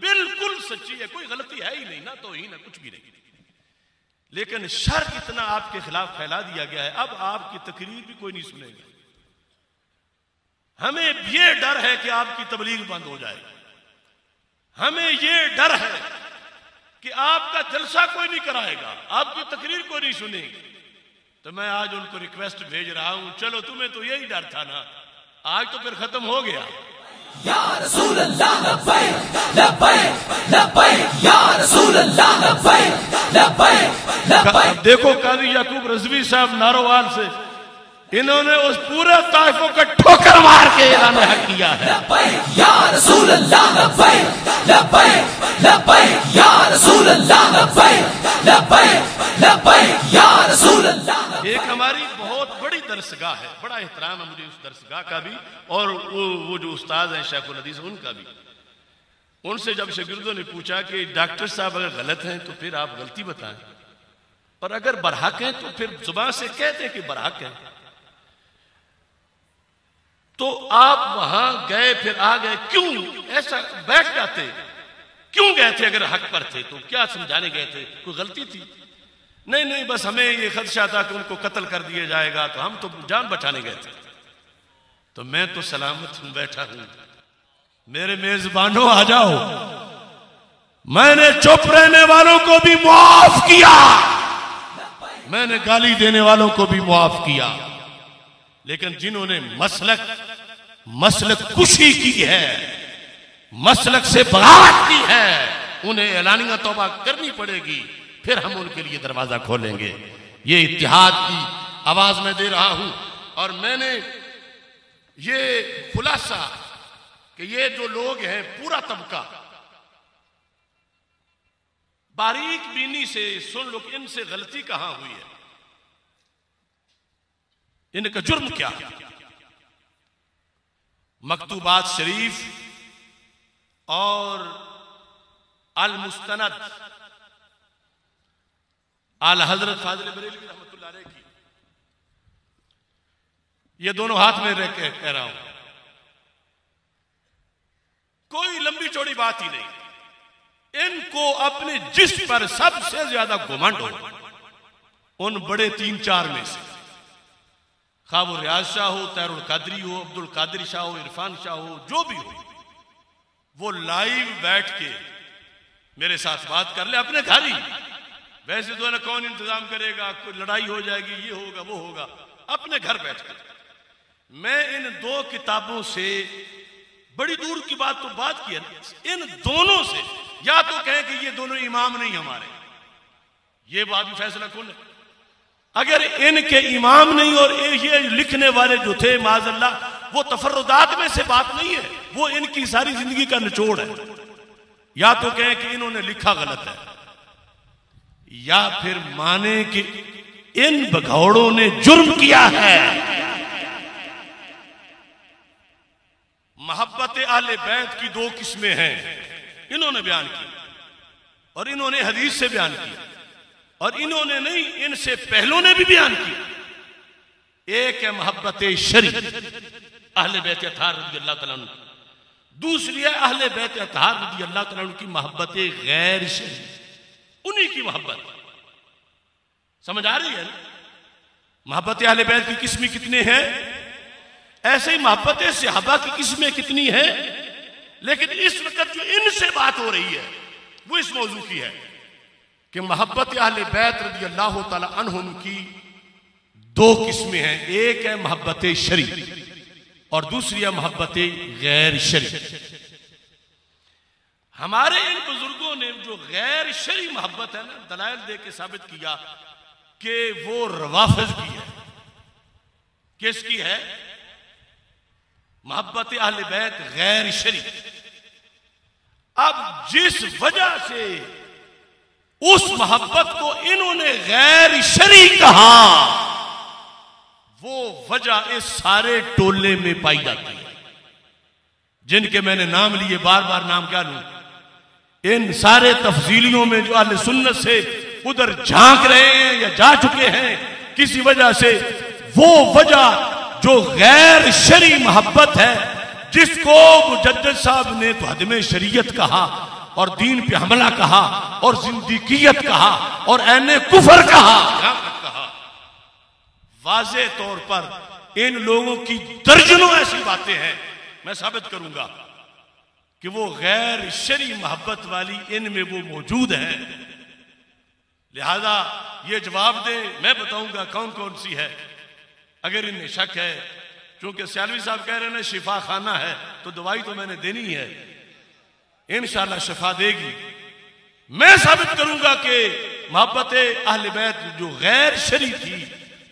बिल्कुल सच्ची है, कोई गलती है ही नहीं, ना तो ही ना कुछ भी नहीं, लेकिन शर इतना आपके खिलाफ फैला दिया गया है, अब आपकी तकरीर भी कोई नहीं सुनेगा। हमें यह डर है कि आपकी तबलीग बंद हो जाए, हमें यह डर है कि आपका जलसा कोई नहीं कराएगा, आपकी तकरीर कोई नहीं सुनेगी। तो मैं आज उनको रिक्वेस्ट भेज रहा हूं, चलो तुम्हें तो यही डर था ना, आज तो फिर खत्म हो गया। या रसूल अल्लाह, लब्बैक लब्बैक लब्बैक या रसूल अल्लाह, लब्बैक लब्बैक लब्बैक। देखो काजी याकूब रज़वी साहब नारोवाल से, इन्होंने उस पूरे ताइफों को ठोकर मार के ऐलान हक किया है। लब्बैक या रसूल अल्लाह, लब्बैक लब्बैक लब्बैक या रसूल अल्लाह, लब्बैक लब्बैक लब्बैक या रसूल अल्लाह। एक हमारी बहुत बड़ी दरसगाह है, बड़ा एहतराम है मुझे उस दरसगाह का भी, और वो जो उस्ताद हैं शेखुल हदीस उनका भी। उनसे जब शागिर्दों ने पूछा कि डॉक्टर साहब अगर गलत हैं तो फिर आप गलती बताएं, और अगर बरहक हैं तो फिर जुबान से कह दें कि बरहक है। तो आप वहां गए फिर आ गए, क्यों ऐसा बैठ जाते? क्यों गए थे? अगर हक पर थे तो क्या समझाने गए थे? कोई गलती थी? नहीं नहीं, बस हमें ये खदशा था कि उनको कत्ल कर दिया जाएगा, तो हम तो जान बचाने गए थे। तो मैं तो सलामत हूं, बैठा हूं। मेरे मेजबानों आ जाओ। मैंने चुप रहने वालों को भी माफ किया, मैंने गाली देने वालों को भी माफ किया, लेकिन जिन्होंने मसलक कुशी की है, मसलक से बगावत की है, उन्हें एलानिया तौबा करनी पड़ेगी, फिर हम उनके लिए दरवाजा खोलेंगे। ये इत्तिहाद की आवाज मैं दे रहा हूं। और मैंने ये खुलासा कि ये जो लोग हैं, पूरा तबका बारीक बीनी से सुन लो कि इनसे गलती कहां हुई है, इनका जुर्म क्या है। मकतूबात शरीफ और अल मुस्तनद आला हजरत फाजिल बरेलवी रहमतुल्लाह अलैह की, ये दोनों हाथ में रह के कह रहा हूं, कोई लंबी चौड़ी बात ही नहीं। इनको अपने जिस्म पर सबसे ज्यादा घुमंड हो, उन बड़े 3-4 में से, खा वो रियाज शाह हो, तैरुल कादरी हो, अब्दुल कादरी शाह हो, इरफान शाह हो, जो भी हो, वो लाइव बैठ के मेरे साथ बात कर ले अपने घर ही। वैसे तो ना कौन इंतजाम करेगा, कोई लड़ाई हो जाएगी, ये होगा वो होगा, अपने घर बैठ कर। मैं इन 2 किताबों से, बड़ी दूर की बात तो बात की है, इन दोनों से, या तो कहें कि ये दोनों इमाम नहीं हमारे, ये बात भी फैसला कौन है। अगर इनके इमाम नहीं और ये लिखने वाले जो थे माज़अल्लाह, वो तफर्रुदात में से बात नहीं है, वो इनकी सारी जिंदगी का निचोड़ है। या तो कहें कि इन्होंने लिखा गलत है, या फिर माने कि इन भगौड़ों ने जुर्म किया है। मोहब्बत अहले बैत की 2 किस्में हैं, इन्होंने बयान की और इन्होंने हदीस से बयान की, और इन्होंने नहीं, इनसे पहलों ने भी बयान की। एक है मोहब्बत शरी अहले बैत अतहार रज़ी अल्लाह तआला अन्हु, दूसरी है अहले बैत अतहार रज़ी अल्लाह तआला अन्हु की मोहब्बत गैर शरी, उन्हीं की मोहब्बत। समझ आ रही है ना? मोहब्बत अहले बैत की किस्में कितने हैं, ऐसे ही मोहब्बत सहाबा की किस्में कितनी है। लेकिन इस वक्त जो इनसे बात हो रही है वो इस मौजू की है कि मोहब्बत अहले बैत रज़ी अल्लाह तआला अन्हुम की 2 किस्में हैं, एक है मोहब्बत शरी और दूसरी है मोहब्बत गैर शरी। हमारे इन बुजुर्गों ने जो गैर शरी मोहब्बत है ना, दलाइल दे के साबित किया कि वो रवाफिज की है। किसकी है? मोहब्बत अहले बैत गैर शरी। अब जिस वजह से उस मोहब्बत को इन्होंने गैर शरी कहा, वो वजह इस सारे टोले में पाई जाती है, जिनके मैंने नाम लिए, बार बार नाम क्या लूं। इन सारे तफसीलियों में जो अहले सुन्नत से उधर झांक रहे हैं या जा चुके हैं किसी वजह से, वो वजह जो गैर शरी मोहब्बत है, जिसको मुजद्दिद साहब ने तो हदमे शरीयत कहा और दीन पे हमला कहा और जिंदगियत कहा और ऐने कुफर कहा, वाज़े तौर पर इन लोगों की दर्जनों ऐसी बातें हैं, मैं साबित करूंगा कि वो गैर शरी मोहब्बत वाली इनमें वो मौजूद है। लिहाजा ये जवाब दे, मैं बताऊंगा कौन कौन सी है। अगर इन्हें शक है, क्योंकि सियालवी साहब कह रहे हैं ना शिफा खाना है, तो दवाई तो मैंने देनी है, इंशाअल्लाह शिफा देगी। मैं साबित करूंगा कि मोहब्बत अहले बैत जो गैर शरी थी,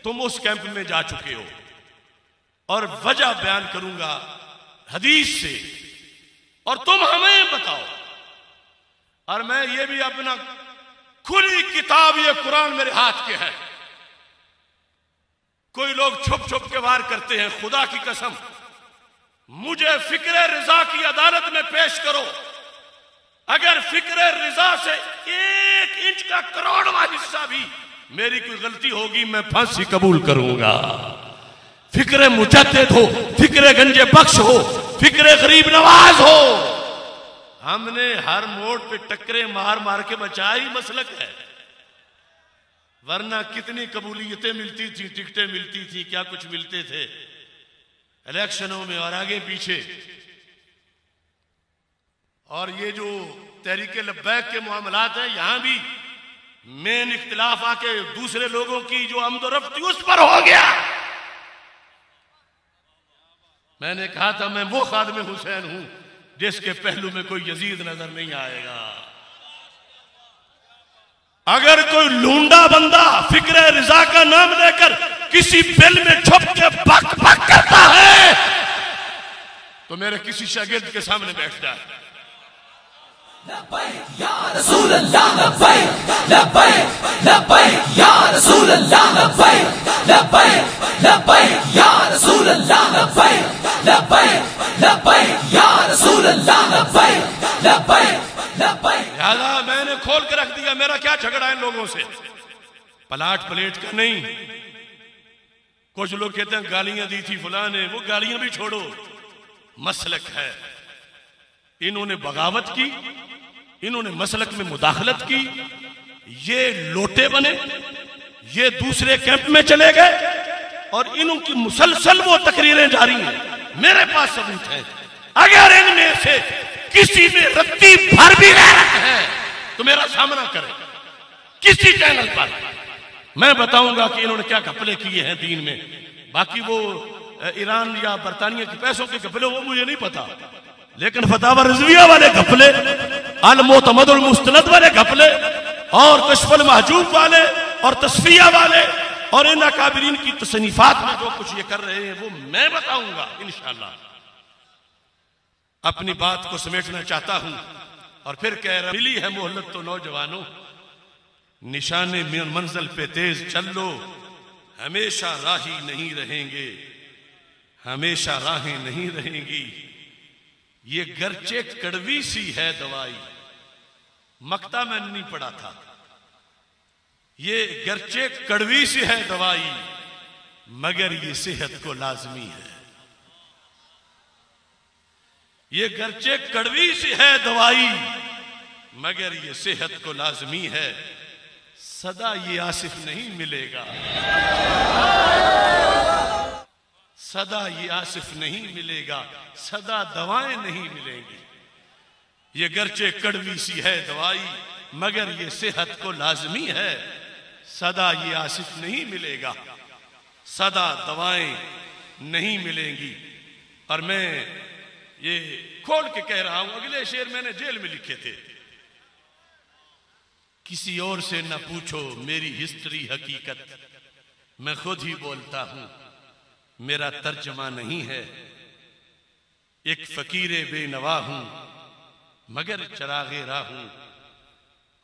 तुम उस कैंप में जा चुके हो, और वजह बयान करूंगा हदीस से, और तुम हमें बताओ। और मैं ये भी अपना खुली किताब, ये कुरान मेरे हाथ के है। कोई लोग छुप छुप के वार करते हैं, खुदा की कसम मुझे फिक्र रिजा की अदालत में पेश करो, अगर फिक्र रिजा से 1 इंच का करोड़वां हिस्सा भी मेरी कोई गलती होगी, मैं फांसी कबूल करूंगा। फिक्र मुजद्दिद हो, फिक्र गंजे बख्श हो, फिक्र गरीब नवाज हो। हमने हर मोड़ पे टक्करे मार मार के बचाया ही मसलक है, वरना कितनी कबूलियतें मिलती थी, टिकटें मिलती थी, क्या कुछ मिलते थे इलेक्शनों में और आगे पीछे। और ये जो तहरीके लब्बैक के मामलात हैं, यहां भी मेन इख्तिलाफ आके दूसरे लोगों की जो आमदोरफ्त उस पर हो गया। मैंने कहा था मैं वो खादिम हुसैन हूं जिसके पहलू में कोई यजीद नजर नहीं आएगा। अगर कोई लूंडा बंदा फिक्र रिजा का नाम लेकर किसी बिल में छुप के बक बक करता है तो मेरे किसी शागिर्द के सामने बैठ जाए। लब्बैक या रसूल अल्लाह, लब्बैक लब्बैक लब्बैक या रसूल अल्लाह, लब्बैक लब्बैक लब्बैक या रसूल अल्लाह, लब्बैक लब्बैक लब्बैक या रसूल अल्लाह, लब्बैक लब्बैक लब्बैक। लिहाजा मैंने खोल के रख दिया, मेरा क्या झगड़ा है इन लोगों से, पलाट प्लेट का नहीं। कुछ लोग कहते हैं गालियां दी थी फलां ने, वो गालियां भी छोड़ो, मसलक है। इन्होंने बगावत की, इन्होंने मसलक में मुदाखलत की, ये लोटे बने, ये दूसरे कैंप में चले गए और इनकी मुसलसल वो तकरीरें जारी हैं। मेरे पास सबूत है। अगर इनमें से किसी में रत्ती भर भी गैरत है तो मेरा सामना करे किसी चैनल पर, मैं बताऊंगा कि इन्होंने क्या घपले किए हैं दीन में। बाकी वो ईरान या बरतानिया के पैसों के घपले वो मुझे नहीं पता, लेकिन फतावा रिजविया वाले घपले, अल मोतमदुल मुस्तनद वाले घपले और कश्फुल महजूब वाले और तस्फिया वाले और इन अकाबिरीन की तसनीफात में जो कुछ ये कर रहे हैं वो मैं बताऊंगा इंशाअल्लाह। अपनी बात को समेटना चाहता हूं और फिर कह रहा, मिली है मोहलत तो नौजवानों, निशाने मंजिल पे तेज चल लो, हमेशा राही नहीं रहेंगे, हमेशा राहें नहीं रहेंगी। ये गर्चे कड़वी सी है दवाई, मक्ता मैंने नहीं पढ़ा था। ये गर्चे कड़वी सी है दवाई मगर ये सेहत को लाजमी है। ये गर्चे कड़वी सी है दवाई मगर ये सेहत को लाजमी है। सदा ये आसिफ नहीं मिलेगा, सदा ये आसिफ नहीं मिलेगा, सदा दवाएं नहीं मिलेंगी। ये गर्चे कड़वी सी है दवाई मगर ये सेहत को लाजमी है। सदा ये आसिफ नहीं मिलेगा, सदा दवाएं नहीं मिलेंगी। और मैं ये खोल के कह रहा हूं, अगले शेर मैंने जेल में लिखे थे, किसी और से न पूछो मेरी हिस्ट्री हकीकत, मैं खुद ही बोलता हूं, मेरा तर्जमा नहीं है। एक फकीरे बेनवा हूं मगर चरागे राह हूं,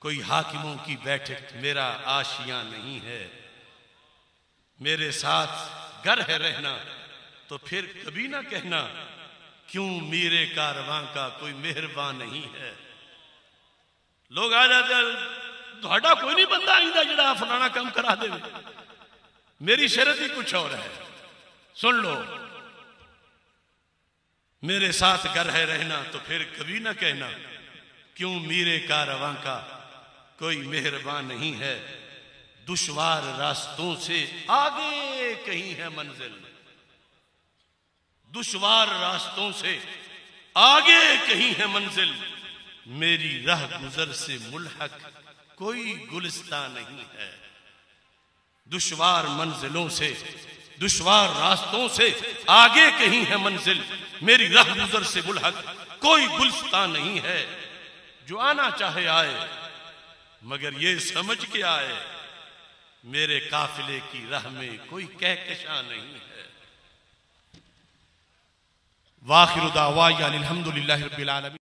कोई हाकिमों की बैठक मेरा आशियां नहीं है। मेरे साथ गर है रहना तो फिर कभी ना कहना क्यों मेरे कारवां का कोई मेहरबान नहीं है। लोग आ जाते, ਤੁਹਾਡਾ कोई नहीं बंदा आईंदा जिहड़ा फलाना काम करा दे। मेरी शर्त ही कुछ और है, सुन लो। मेरे साथ गर है रहना तो फिर कभी ना कहना क्यों मेरे कारवां का कोई मेहरबान नहीं है। दुश्वार रास्तों से आगे कहीं है मंजिल, दुश्वार रास्तों से आगे कहीं है मंजिल, मेरी राह गुजर से मुल्हक कोई गुलिस्तां नहीं है। दुश्वार मंजिलों से, दुश्वार रास्तों से आगे कहीं है मंजिल, मेरी राह गुजर से मुल्हक कोई गुलिस्तां नहीं है। जो आना चाहे आए मगर ये समझ के आए मेरे काफिले की राह में कोई कहकशां नहीं है। वाखिरु दावाया अल्हम्दुलिल्लाहि रब्बिल आलमीन।